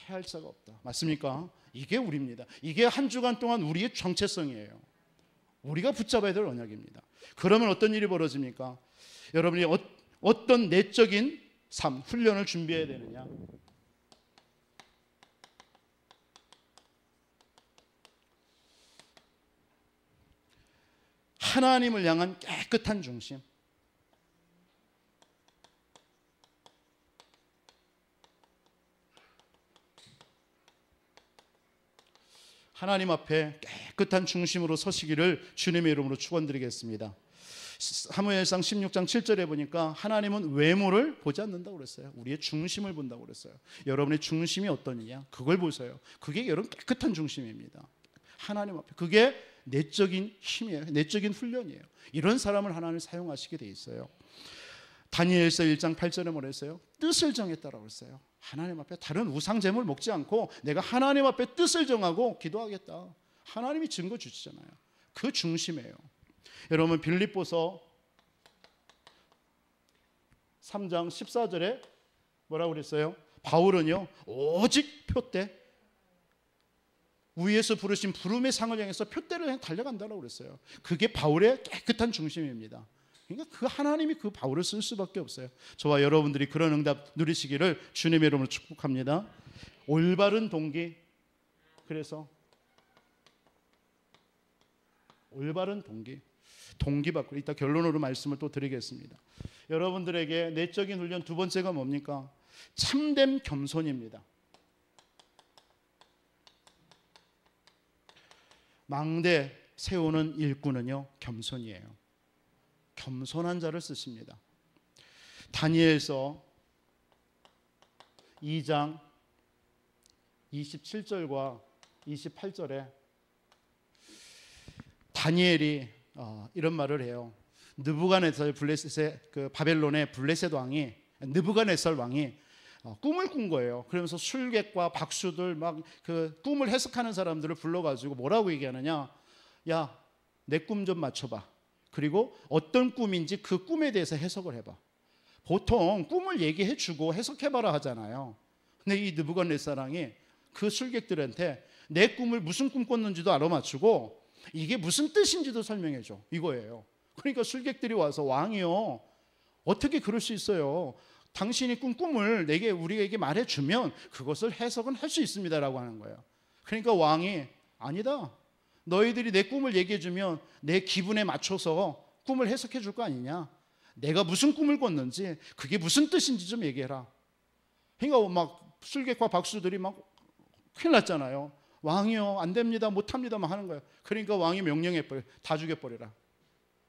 S1: 해할 자가 없다. 맞습니까? 이게 우리입니다. 이게 한 주간 동안 우리의 정체성이에요. 우리가 붙잡아야 될 언약입니다. 그러면 어떤 일이 벌어집니까? 여러분이 어떤 내적인 삶, 훈련을 준비해야 되느냐? 하나님을 향한 깨끗한 중심, 하나님 앞에 깨끗한 중심으로 서시기를 주님의 이름으로 축원드리겠습니다. 사무엘상 16장 7절에 보니까 하나님은 외모를 보지 않는다고 그랬어요. 우리의 중심을 본다고 그랬어요. 여러분의 중심이 어떠느냐 그걸 보세요. 그게 여러분 깨끗한 중심입니다. 하나님 앞에 그게 내적인 힘이에요. 내적인 훈련이에요. 이런 사람을 하나님 사용하시게 돼 있어요. 다니엘서 1장 8절에 뭐라 했어요? 뜻을 정했다라고 했어요. 하나님 앞에 다른 우상 제물 먹지 않고 내가 하나님 앞에 뜻을 정하고 기도하겠다. 하나님이 증거 주시잖아요. 그 중심이에요. 여러분 빌립보서 3장 14절에 뭐라고 그랬어요? 바울은요 오직 표대 위에서 부르신 부름의 상을 향해서 표대를 향해 달려간다고 그랬어요. 그게 바울의 깨끗한 중심입니다. 그러니까 그 하나님이 그 바울을 쓸 수밖에 없어요. 저와 여러분들이 그런 응답 누리시기를 주님의 이름으로 축복합니다. 올바른 동기. 그래서 올바른 동기 받고 이따 결론으로 말씀을 또 드리겠습니다. 여러분들에게 내적인 훈련 두 번째가 뭡니까? 참된 겸손입니다. 망대 세우는 일꾼은요 겸손이에요. 겸손한 자를 쓰십니다. 다니엘서 2장 27절과 28절에 다니엘이 이런 말을 해요. 느부갓네살 블레셋의 그 바벨론의 블레셋 왕이 느부갓네살 왕이 꿈을 꾼 거예요. 그러면서 술객과 박수들 막 그 꿈을 해석하는 사람들을 불러가지고 뭐라고 얘기하느냐? 야, 내 꿈 좀 맞춰봐. 그리고 어떤 꿈인지 그 꿈에 대해서 해석을 해봐. 보통 꿈을 얘기해주고 해석해봐라 하잖아요. 근데 이 느부갓네살 왕이 그 술객들한테 내 꿈을 무슨 꿈 꿨는지도 알아맞추고 이게 무슨 뜻인지도 설명해줘. 이거예요. 그러니까 술객들이 와서 왕이요, 어떻게 그럴 수 있어요? 당신이 꾼 꿈을 우리에게 말해주면 그것을 해석은 할 수 있습니다라고 하는 거예요. 그러니까 왕이 아니다. 너희들이 내 꿈을 얘기해주면 내 기분에 맞춰서 꿈을 해석해 줄 거 아니냐. 내가 무슨 꿈을 꿨는지 그게 무슨 뜻인지 좀 얘기해라. 그러니까 막 술객과 박수들이 막 큰일 났잖아요. 왕이요 안 됩니다 못합니다 막 하는 거예요. 그러니까 왕이 명령해버려. 다 죽여버리라.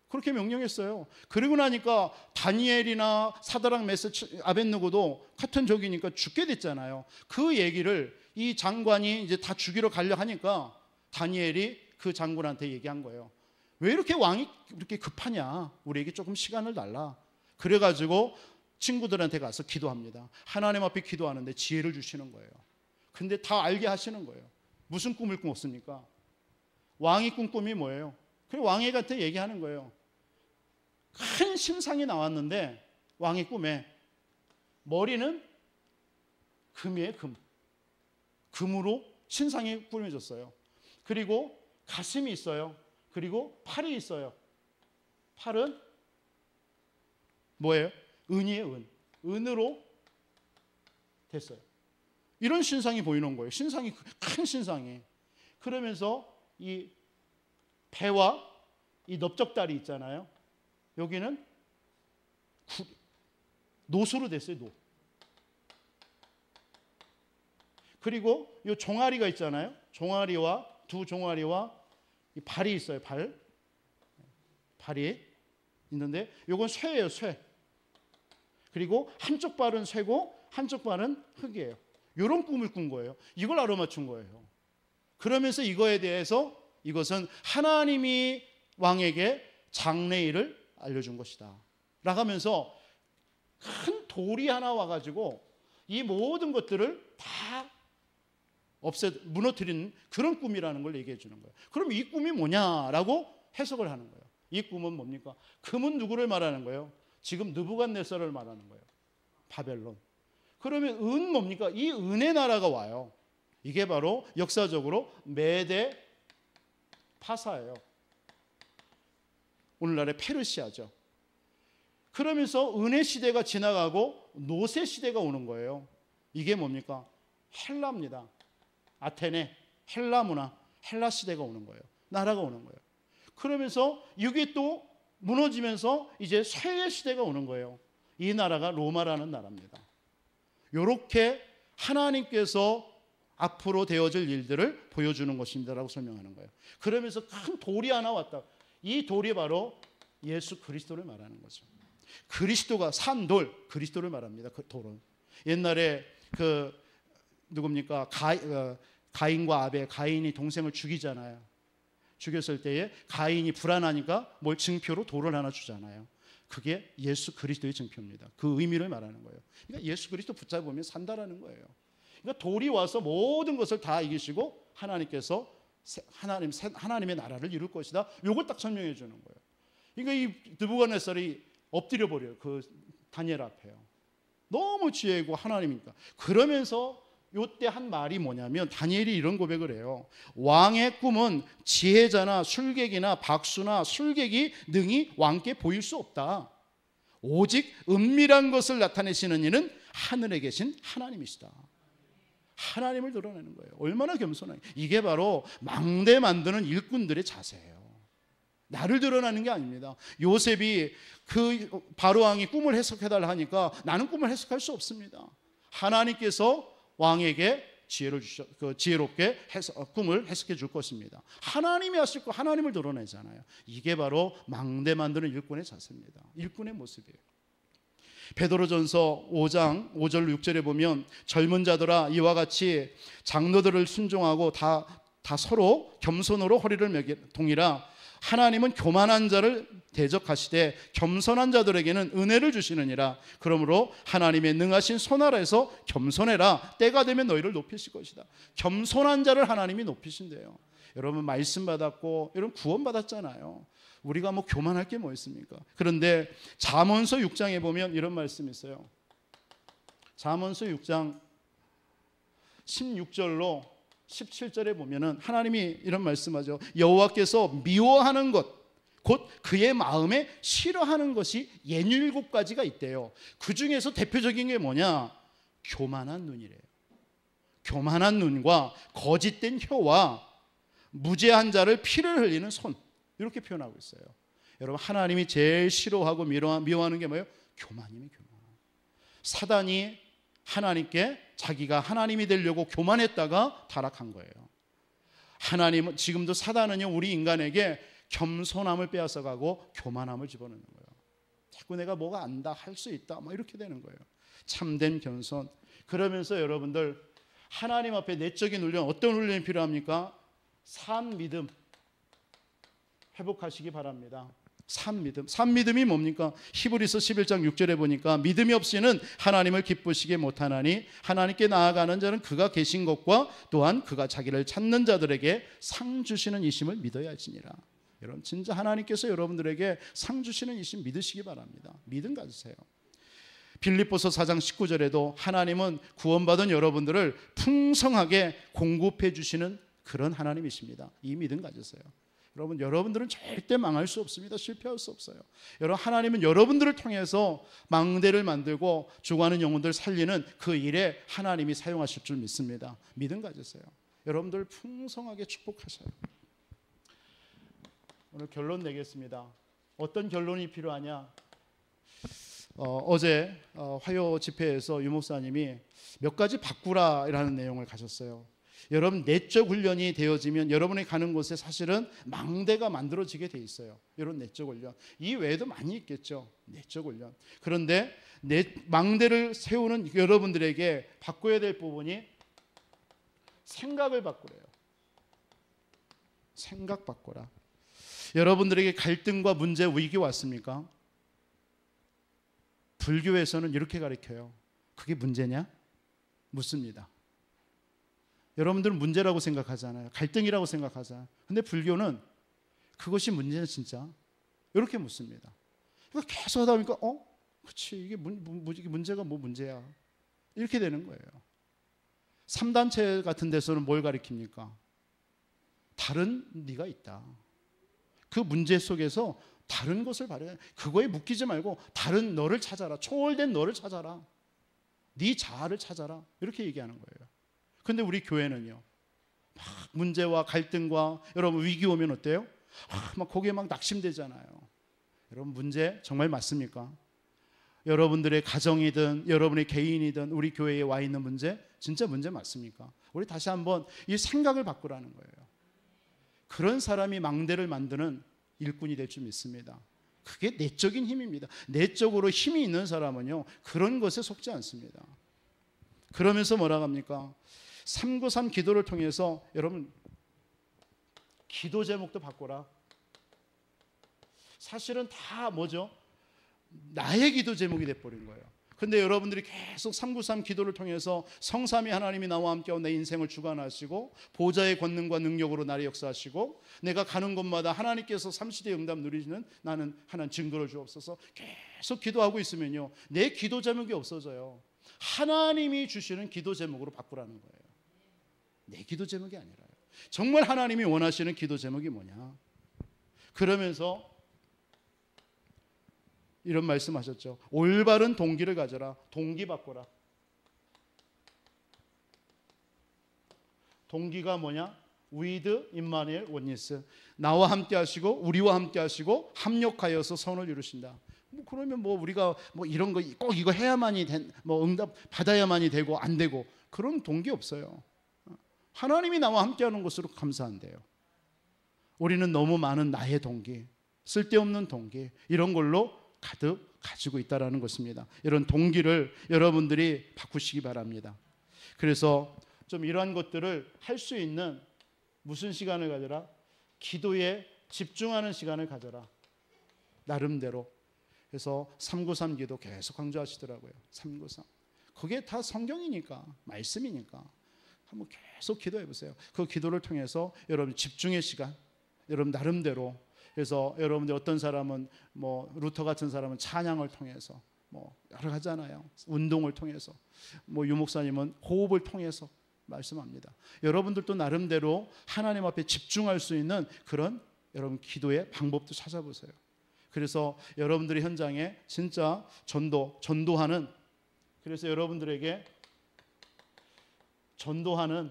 S1: 그렇게 명령했어요. 그리고 나니까 다니엘이나 사드락 메삭 아벳느고도 같은 적이니까 죽게 됐잖아요. 그 얘기를 이 장관이 이제 다 죽이러 가려 하니까 다니엘이 그 장군한테 얘기한 거예요. 왜 이렇게 왕이 이렇게 급하냐? 우리에게 조금 시간을 달라. 그래가지고 친구들한테 가서 기도합니다. 하나님 앞에 기도하는데 지혜를 주시는 거예요. 근데 다 알게 하시는 거예요. 무슨 꿈을 꿨습니까? 왕이 꾼 꿈이 뭐예요? 그래서 왕에게 얘기하는 거예요. 큰 신상이 나왔는데 왕의 꿈에 머리는 금이에요. 금으로 신상이 꾸며졌어요. 그리고 가슴이 있어요. 그리고 팔이 있어요. 팔은 뭐예요? 은이에요. 은으로 됐어요. 이런 신상이 보이는 거예요. 신상이 큰 신상이. 그러면서 이 배와 이 넓적다리 있잖아요. 여기는 노수로 됐어요. 노. 그리고 이 종아리가 있잖아요. 두 종아리와 이 발이 있어요. 발이 있는데 이건 쇠예요. 쇠. 그리고 한쪽 발은 쇠고 한쪽 발은 흙이에요. 이런 꿈을 꾼 거예요. 이걸 알아맞춘 거예요. 그러면서 이거에 대해서 이것은 하나님이 왕에게 장래일을 알려준 것이다 라고 하면서 큰 돌이 하나 와가지고 이 모든 것들을 다 무너뜨리는 그런 꿈이라는 걸 얘기해 주는 거예요. 그럼 이 꿈이 뭐냐라고 해석을 하는 거예요. 이 꿈은 뭡니까? 금은 누구를 말하는 거예요? 지금 느부갓네살을 말하는 거예요. 바벨론. 그러면 은 뭡니까? 이 은의 나라가 와요. 이게 바로 역사적으로 메데 파사예요. 오늘날의 페르시아죠. 그러면서 은의 시대가 지나가고 노세 시대가 오는 거예요. 이게 뭡니까? 헬라입니다. 아테네, 헬라 문화, 헬라 시대가 오는 거예요. 나라가 오는 거예요. 그러면서 이게 또 무너지면서 이제 쇠의 시대가 오는 거예요. 이 나라가 로마라는 나라입니다. 이렇게 하나님께서 앞으로 되어질 일들을 보여주는 것입니다라고 설명하는 거예요. 그러면서 큰 돌이 하나 왔다. 이 돌이 바로 예수 그리스도를 말하는 거죠. 그리스도가 산 돌, 그리스도를 말합니다. 그 돌은 옛날에 그 누굽니까? 가인과 아벨, 가인이 동생을 죽이잖아요. 죽였을 때에 가인이 불안하니까 뭘 증표로 돌을 하나 주잖아요. 그게 예수 그리스도의 증표입니다. 그 의미를 말하는 거예요. 그러니까 예수 그리스도 붙잡으면 산다라는 거예요. 그러니까 돌이 와서 모든 것을 다 이기시고 하나님께서 하나님의 나라를 이룰 것이다. 이걸 딱 설명해 주는 거예요. 그러니까 이 느부갓네살이 엎드려 버려요. 그 다니엘 앞에요. 너무 지혜고 하나님이니까. 그러면서 요때 한 말이 뭐냐면 다니엘이 이런 고백을 해요. 왕의 꿈은 지혜자나 술객이나 박수나 술객이 능히 왕께 보일 수 없다. 오직 은밀한 것을 나타내시는 이는 하늘에 계신 하나님이시다. 하나님을 드러내는 거예요. 얼마나 겸손하게. 이게 바로 망대 만드는 일꾼들의 자세예요. 나를 드러내는 게 아닙니다. 요셉이 그 바로왕이 꿈을 해석해달라 하니까 나는 꿈을 해석할 수 없습니다. 하나님께서 왕에게 지혜를 지혜롭게 꿈을 해석해 줄 것입니다. 하나님이 하실 거 하나님을 드러내잖아요. 이게 바로 망대 만드는 일꾼의 자세입니다. 일꾼의 모습이에요. 베드로전서 5장 5절 6절에 보면 젊은 자들아 이와 같이 장로들을 순종하고 다 서로 겸손으로 허리를 동이라. 하나님은 교만한 자를 대적하시되 겸손한 자들에게는 은혜를 주시느니라. 그러므로 하나님의 능하신 손 아래에서 겸손해라. 때가 되면 너희를 높이실 것이다. 겸손한 자를 하나님이 높이신대요. 여러분 말씀 받았고 여러분 구원 받았잖아요. 우리가 뭐 교만할 게 뭐 있습니까? 그런데 잠언서 6장에 보면 이런 말씀이 있어요. 잠언서 6장 16절로 17절에 보면은 하나님이 이런 말씀하죠. 여호와께서 미워하는 것 곧 그의 마음에 싫어하는 것이 67가지가 있대요. 그 중에서 대표적인 게 뭐냐? 교만한 눈이래요. 교만한 눈과 거짓된 혀와 무죄한 자를 피를 흘리는 손, 이렇게 표현하고 있어요. 여러분 하나님이 제일 싫어하고 미워하는 게 뭐예요? 교만이면 교만. 사단이 하나님께 자기가 하나님이 되려고 교만했다가 타락한 거예요. 하나님은 지금도 사단은요 우리 인간에게 겸손함을 빼앗아가고 교만함을 집어넣는 거예요. 자꾸 내가 뭐가 안다 할 수 있다 막 이렇게 되는 거예요. 참된 겸손. 그러면서 여러분들 하나님 앞에 내적인 훈련, 어떤 훈련이 필요합니까? 산 믿음 회복하시기 바랍니다. 산 믿음이 뭡니까? 히브리서 11장 6절에 보니까 믿음이 없이는 하나님을 기쁘시게 못하나니 하나님께 나아가는 자는 그가 계신 것과 또한 그가 자기를 찾는 자들에게 상 주시는 이심을 믿어야 할지니라. 여러분 진짜 하나님께서 여러분들에게 상 주시는 이심 믿으시기 바랍니다. 믿음 가지세요. 빌립보서 4장 19절에도 하나님은 구원받은 여러분들을 풍성하게 공급해 주시는 그런 하나님이십니다. 이 믿음 가지세요. 여러분들은 절대 망할 수 없습니다. 실패할 수 없어요. 여러분 하나님은 여러분들을 통해서 망대를 만들고 죽어가는 영혼들 살리는 그 일에 하나님이 사용하실 줄 믿습니다. 믿음 가지세요. 여러분들 풍성하게 축복하셔요. 오늘 결론 내겠습니다. 어떤 결론이 필요하냐? 어제 화요 집회에서 유 목사님이 몇 가지 바꾸라라는 내용을 가졌어요. 여러분 내적 훈련이 되어지면 여러분이 가는 곳에 사실은 망대가 만들어지게 돼 있어요. 이런 내적 훈련. 이 외에도 많이 있겠죠. 내적 훈련. 그런데 망대를 세우는 여러분들에게 바꿔야 될 부분이 생각을 바꾸래요. 생각 바꿔라. 여러분들에게 갈등과 문제, 위기 왔습니까? 불교에서는 이렇게 가르쳐요. 그게 문제냐? 묻습니다. 여러분들은 문제라고 생각하잖아요. 갈등이라고 생각하잖아요. 근데 불교는 그것이 문제냐 진짜? 이렇게 묻습니다. 그러니까 계속 하다 보니까 그렇지 이게 문제가 뭐 문제야? 이렇게 되는 거예요. 3단체 같은 데서는 뭘 가르칩니까? 다른 네가 있다. 그 문제 속에서 다른 것을 발휘해. 그거에 묶이지 말고 다른 너를 찾아라. 초월된 너를 찾아라. 네 자아를 찾아라. 이렇게 얘기하는 거예요. 근데 우리 교회는요, 막 문제와 갈등과 여러분 위기 오면 어때요? 막 거기에 막 낙심되잖아요. 여러분 문제 정말 맞습니까? 여러분들의 가정이든 여러분의 개인이든 우리 교회에 와 있는 문제 진짜 문제 맞습니까? 우리 다시 한번 이 생각을 바꾸라는 거예요. 그런 사람이 망대를 만드는 일꾼이 될 줄 믿습니다. 그게 내적인 힘입니다. 내적으로 힘이 있는 사람은요, 그런 것에 속지 않습니다. 그러면서 뭐라고 합니까? 393 기도를 통해서 여러분 기도 제목도 바꿔라. 사실은 다 뭐죠? 나의 기도 제목이 돼버린 거예요. 근데 여러분들이 계속 393 기도를 통해서 성삼위 하나님이 나와 함께하고 내 인생을 주관하시고 보좌의 권능과 능력으로 나를 역사하시고 내가 가는 곳마다 하나님께서 삼시대 응답 누리시는 나는 하나님 증거를 주옵소서 계속 기도하고 있으면요, 내 기도 제목이 없어져요. 하나님이 주시는 기도 제목으로 바꾸라는 거예요. 내 기도 제목이 아니라요. 정말 하나님이 원하시는 기도 제목이 뭐냐? 그러면서 이런 말씀하셨죠. 올바른 동기를 가져라. 동기 바꿔라. 동기가 뭐냐? with 임마누엘 원니스. 나와 함께 하시고 우리와 함께 하시고 합력하여서 선을 이루신다. 그러면 우리가 이런 거 꼭 이거 해야만이 응답 받아야만이 되고 안 되고 그런 동기 없어요. 하나님이 나와 함께하는 것으로 감사한데요. 우리는 너무 많은 나의 동기, 쓸데없는 동기 이런 걸로 가득 가지고 있다라는 것입니다. 이런 동기를 여러분들이 바꾸시기 바랍니다. 그래서 좀 이러한 것들을 할 수 있는 무슨 시간을 가져라? 기도에 집중하는 시간을 가져라. 나름대로. 그래서 393 기도 계속 강조하시더라고요. 393. 그게 다 성경이니까, 말씀이니까. 한번 계속 기도해 보세요. 그 기도를 통해서 여러분 집중의 시간, 여러분 나름대로. 그래서 여러분들 어떤 사람은 루터 같은 사람은 찬양을 통해서 여러 가지잖아요. 운동을 통해서 유 목사님은 호흡을 통해서 말씀합니다. 여러분들도 나름대로 하나님 앞에 집중할 수 있는 그런 여러분 기도의 방법도 찾아보세요. 그래서 여러분들의 현장에 진짜 전도하는, 그래서 여러분들에게 전도하는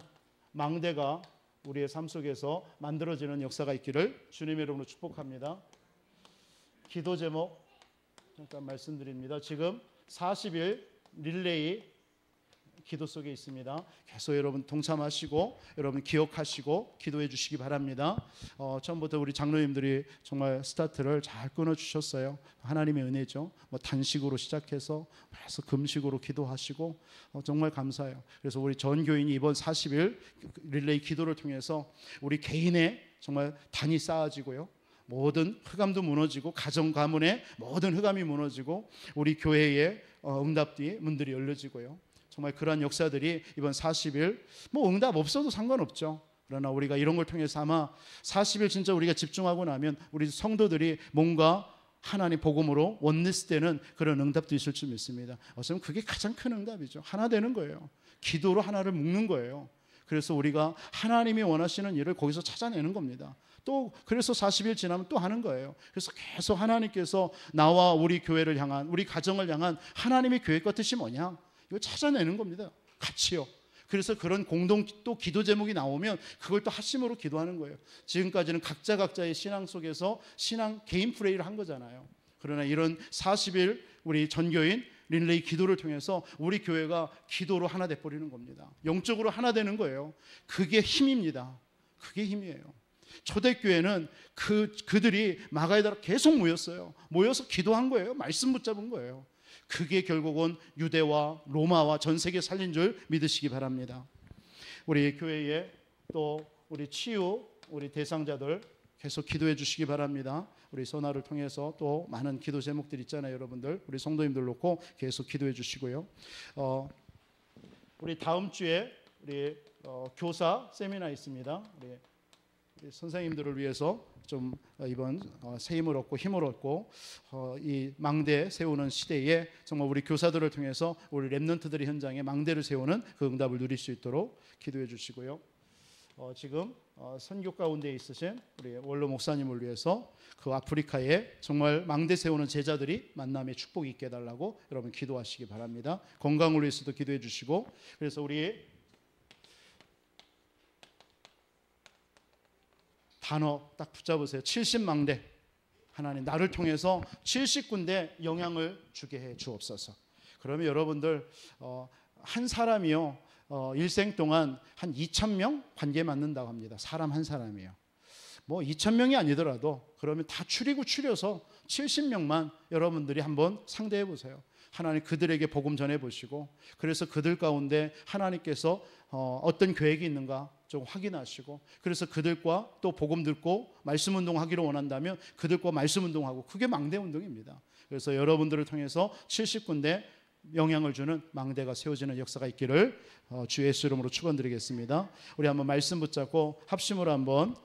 S1: 망대가 우리의 삶 속에서 만들어지는 역사가 있기를 주님의 이름으로 축복합니다. 기도 제목 잠깐 말씀드립니다. 지금 40일 릴레이 기도 속에 있습니다. 계속 여러분 동참하시고 여러분 기억하시고 기도해 주시기 바랍니다. 처음부터 우리 장로님들이 정말 스타트를 잘 끊어주셨어요. 하나님의 은혜죠. 단식으로 시작해서 계속 금식으로 기도하시고 정말 감사해요. 그래서 우리 전 교인이 이번 40일 릴레이 기도를 통해서 우리 개인의 정말 단이 쌓아지고요. 모든 흑암도 무너지고 가정 가문의 모든 흑암이 무너지고 우리 교회의 응답뒤 문들이 열려지고요. 정말 그러한 역사들이 이번 40일 응답 없어도 상관없죠. 그러나 우리가 이런 걸 통해서 아마 40일 진짜 우리가 집중하고 나면 우리 성도들이 뭔가 하나님 복음으로 원리스 되는 그런 응답도 있을 줄 믿습니다. 어쩌면 그게 가장 큰 응답이죠. 하나 되는 거예요. 기도로 하나를 묶는 거예요. 그래서 우리가 하나님이 원하시는 일을 거기서 찾아내는 겁니다. 또 그래서 40일 지나면 또 하는 거예요. 그래서 계속 하나님께서 나와 우리 교회를 향한, 우리 가정을 향한 하나님의 계획과 뜻이 뭐냐? 이거 찾아내는 겁니다. 같이요. 그래서 그런 공동 또 기도 제목이 나오면 그걸 또 합심으로 기도하는 거예요. 지금까지는 각자의 신앙 속에서 신앙 개인 프레이를 한 거잖아요. 그러나 이런 40일 우리 전교인 릴레이 기도를 통해서 우리 교회가 기도로 하나 돼버리는 겁니다. 영적으로 하나 되는 거예요. 그게 힘입니다. 그게 힘이에요. 초대교회는 그들이 마가에다가 계속 모였어요. 모여서 기도한 거예요. 말씀 붙잡은 거예요. 그게 결국은 유대와 로마와 전 세계 살린 줄 믿으시기 바랍니다. 우리 교회에 또 우리 치유 우리 대상자들 계속 기도해 주시기 바랍니다. 우리 소나를 통해서 또 많은 기도 제목들 있잖아요. 여러분들 우리 성도님들 놓고 계속 기도해 주시고요. 우리 다음 주에 우리 교사 세미나 있습니다. 우리 선생님들을 위해서 좀 이번 새 힘을 얻고 힘을 얻고 이 망대 세우는 시대에 정말 우리 교사들을 통해서 우리 렘넌트들의 현장에 망대를 세우는 그 응답을 누릴 수 있도록 기도해 주시고요. 지금 선교 가운데 있으신 우리 원로 목사님을 위해서 그 아프리카에 정말 망대 세우는 제자들이 만남의 축복이 있게 해달라고 여러분 기도하시기 바랍니다. 건강을 위해서도 기도해 주시고, 그래서 우리 단어 딱 붙잡으세요. 70망대. 하나님 나를 통해서 70군데 영향을 주게 해 주옵소서. 그러면 여러분들 한 사람이요 일생 동안 한 2,000명 관계 맺는다고 합니다. 사람 한 사람이요. 뭐 2,000명이 아니더라도 그러면 다 추려서 70명만 여러분들이 한번 상대해 보세요. 하나님 그들에게 복음 전해 보시고, 그래서 그들 가운데 하나님께서 어떤 계획이 있는가 좀 확인하시고, 그래서 그들과 또 복음 듣고 말씀 운동하기를 원한다면 그들과 말씀 운동하고, 그게 망대 운동입니다. 그래서 여러분들을 통해서 70군데 영향을 주는 망대가 세워지는 역사가 있기를 주 예수 이름으로 축원드리겠습니다. 우리 한번 말씀 붙잡고 합심으로 한번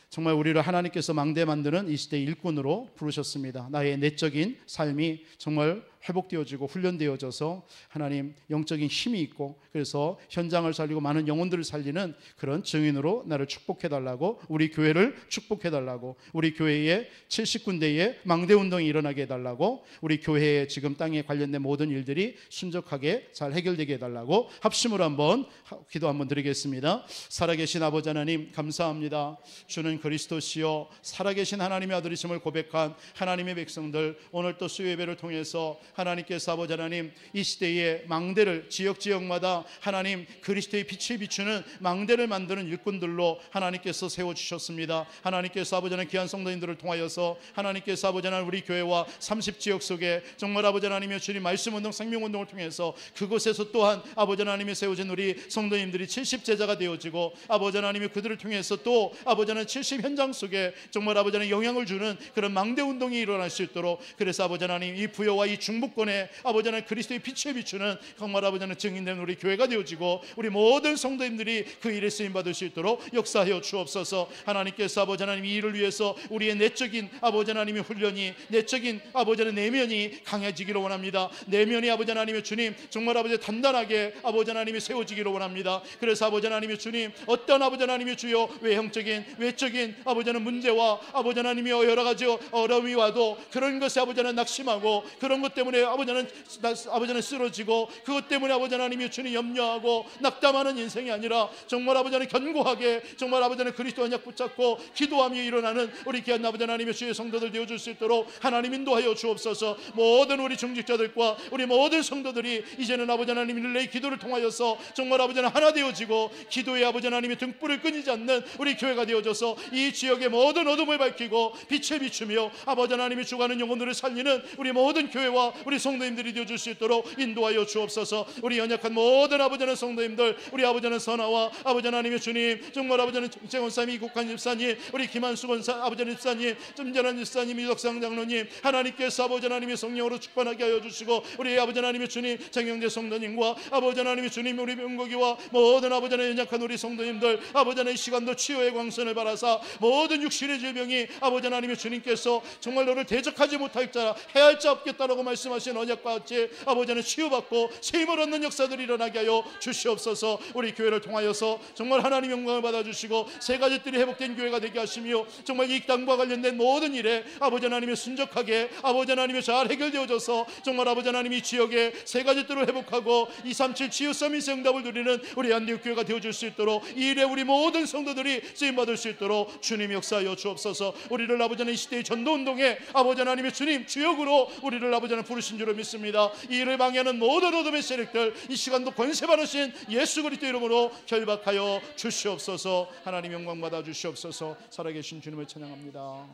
S1: 정말 우리를 하나님께서 망대 만드는 이 시대의 일꾼으로 부르셨습니다. 나의 내적인 삶이 정말 회복되어지고 훈련되어져서 하나님 영적인 힘이 있고, 그래서 현장을 살리고 많은 영혼들을 살리는 그런 증인으로 나를 축복해달라고, 우리 교회를 축복해달라고, 우리 교회에 70군데의 망대운동이 일어나게 해달라고, 우리 교회에 지금 땅에 관련된 모든 일들이 순적하게 잘 해결되게 해달라고 합심으로 한번 기도 한번 드리겠습니다. 살아계신 아버지 하나님 감사합니다. 주는 그리스도시요 살아계신 하나님의 아들이심을 고백한 하나님의 백성들, 오늘 또 수요 예배를 통해서 하나님께서 아버지 하나님 이 시대의 망대를 지역마다 하나님 그리스도의 빛을 비추는 망대를 만드는 일꾼들로 하나님께서 세워주셨습니다. 하나님께서 아버지 하나님 귀한 성도님들을 통하여서 하나님께서 아버지 하나님 우리 교회와 30지역 속에 정말 아버지 하나님의 주님 말씀운동 생명운동을 통해서 그곳에서 또한 아버지 하나님이 세워진 우리 성도님들이 70제자가 되어지고, 아버지 하나님이 그들을 통해서 또 아버지 하나님 70 현장 속에 정말 아버지 하나님 영향을 주는 그런 망대운동이 일어날 수 있도록, 그래서 아버지 하나님 이 부여와 이 중부권에 아버지 하나님 그리스도의 빛을 비추는 정말 아버지 하나님 증인된 우리 교회가 되어지고, 우리 모든 성도님들이 그 일에 쓰임받을 수 있도록 역사하여 주옵소서. 하나님께서 아버지 하나님 이 일을 위해서 우리의 내적인 아버지 하나님의 훈련이, 내적인 아버지 하나님 내면이 강해지기를 원합니다. 내면이 아버지 하나님의 주님 정말 아버지 단단하게 아버지 하나님이 세워지기를 원합니다. 그래서 아버지 하나님의 주님 어떤 아버지 하나님의 주요 외형적인 외적인 아버지 하나님 문제와 아버지 하나님의 여러 가지 어려움이 와도 그런 것에 아버지 하나님 낙심하고, 그런 것 때문에 아버지 하나님 쓰러지고, 그것 때문에 아버지 하나님의 주님 염려하고 낙담하는 인생이 아니라 정말 아버지 하나님 견고하게 정말 아버지 하나님 그리스도 언약 붙잡고 기도하며 일어나는 우리 귀한 아버지 하나님의 주의 성도들 되어줄 수 있도록 하나님 인도하여 주옵소서. 모든 우리 중직자들과 우리 모든 성도들이 이제는 아버지 하나님 릴레이 기도를 통하여서 정말 아버지 하나님 하나 되어지고, 기도의 아버지 하나님의 등불을 끊이지 않는 우리 교회가 되어져서 이 지역의 모든 어둠을 밝히고 빛을 비추며 아버지 하나님이 죽어가는 영혼들을 살리는 우리 모든 교회와 우리 성도님들이 되어줄 수 있도록 인도하여 주옵소서. 우리 연약한 모든 아버지 하나님 성도님들, 우리 아버지 하나님 선아와 아버지 하나님의 주님 정말 아버지 하나님 정원사님, 이국한 집사님, 우리 김한수 권사 아버지 하나님 집사님, 점전한 집사님, 유덕상 장로님, 하나님께서 아버지 하나님의 성령으로 축복하게 하여 주시고, 우리 아버지 하나님의 주님 정영재 성도님과 아버지 하나님의 주님 우리 명국이와 모든 아버지 하나님 연약한 우리 성도님들, 아버지 하나님 이 시간도 치유의 광선을 바라사 모든 육신의 질병이 아버지 하나님의 주님께서 정말 너를 대적하지 못할 자라 해할 자 없겠다라고 말씀하신 언약과 같이 아버지 하나님 치유받고 세임을 얻는 역사들이 일어나게 하여 주시옵소서. 우리 교회를 통하여서 정말 하나님 영광을 받아주시고 세 가지 뜰이 회복된 교회가 되게 하시며, 정말 이 땅과 관련된 모든 일에 아버지 하나님의 순적하게 아버지 하나님의 잘 해결되어져서 정말 아버지 하나님이 지역에 세 가지 뜰을 회복하고 237 치유 서밋의 응답을 누리는 우리 안디옥 교회가 되어줄 수 있도록, 이 일에 우리 모든 성도들이 쓰임받을 수 있도록 주님 역사하여 주옵소서. 우리를 아버지 하나님 이 시대의 전도운동에 아버지 하나님의 주님 주역으로 우리를 아버지 하나님 부르신 줄로 믿습니다. 이 일을 방해하는 모든 어둠의 세력들 이 시간도 권세 받으신 예수 그리스도 이름으로 결박하여 주시옵소서. 하나님 영광 받아 주시옵소서. 살아계신 주님을 찬양합니다.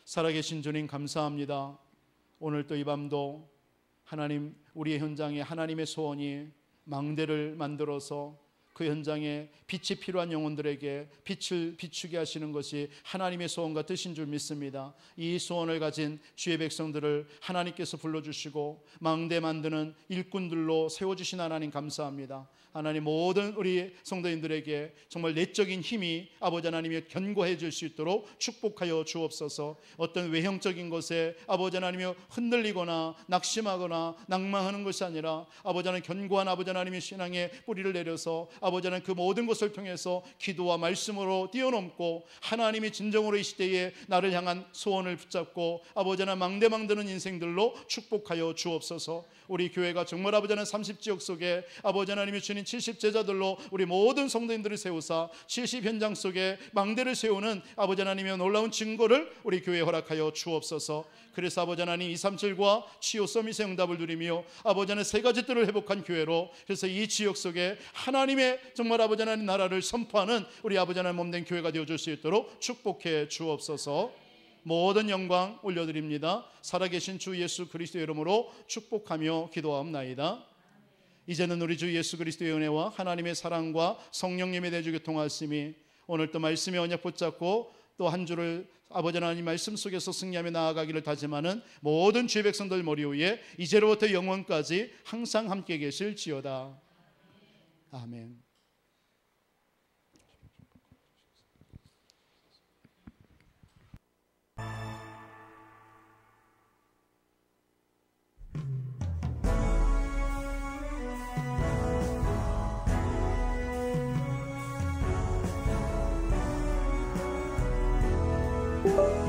S1: 살아계신 주님 감사합니다. 오늘 또 이 밤도 하나님 우리의 현장에 하나님의 소원이 망대를 만들어서 그 현장에 빛이 필요한 영혼들에게 빛을 비추게 하시는 것이 하나님의 소원과 뜻인 줄 믿습니다. 이 소원을 가진 주의 백성들을 하나님께서 불러주시고 망대 만드는 일꾼들로 세워주신 하나님 감사합니다. 하나님 모든 우리 성도님들에게 정말 내적인 힘이 아버지 하나님이 견고해 줄 수 있도록 축복하여 주옵소서. 어떤 외형적인 것에 아버지 하나님이 흔들리거나 낙심하거나 낭망하는 것이 아니라 아버지 하나님 견고한 아버지 하나님의 신앙에 뿌리를 내려서 아버지 하나님 그 모든 것을 통해서 기도와 말씀으로 뛰어넘고 하나님이 진정으로 이 시대에 나를 향한 소원을 붙잡고 아버지 하나님 망대망대는 인생들로 축복하여 주옵소서. 우리 교회가 정말 아버지 하나님 30지역 속에 아버지 하나님이 주신 70제자들로 우리 모든 성도님들을 세우사 70현장 속에 망대를 세우는 아버지 하나님의 놀라운 증거를 우리 교회에 허락하여 주옵소서. 그래서 아버지 하나님 237과 치유 서밋의 응답을 누리며 아버지 하나님 세 가지 뜰을 회복한 교회로, 그래서 이 지역 속에 하나님의 정말 아버지 하나님 나라를 선포하는 우리 아버지 하나님 몸된 교회가 되어줄 수 있도록 축복해 주옵소서. 모든 영광 올려드립니다. 살아계신 주 예수 그리스도의 이름으로 축복하며 기도하옵나이다. 이제는 우리 주 예수 그리스도의 은혜와 하나님의 사랑과 성령님의 대주 교통하심이 오늘 또 말씀의 언약 붙잡고 또 한 주를 아버지 하나님 말씀 속에서 승리하며 나아가기를 다짐하는 모든 주의 백성들 머리 위에 이제로부터 영원까지 항상 함께 계실지어다. 아멘.
S2: you.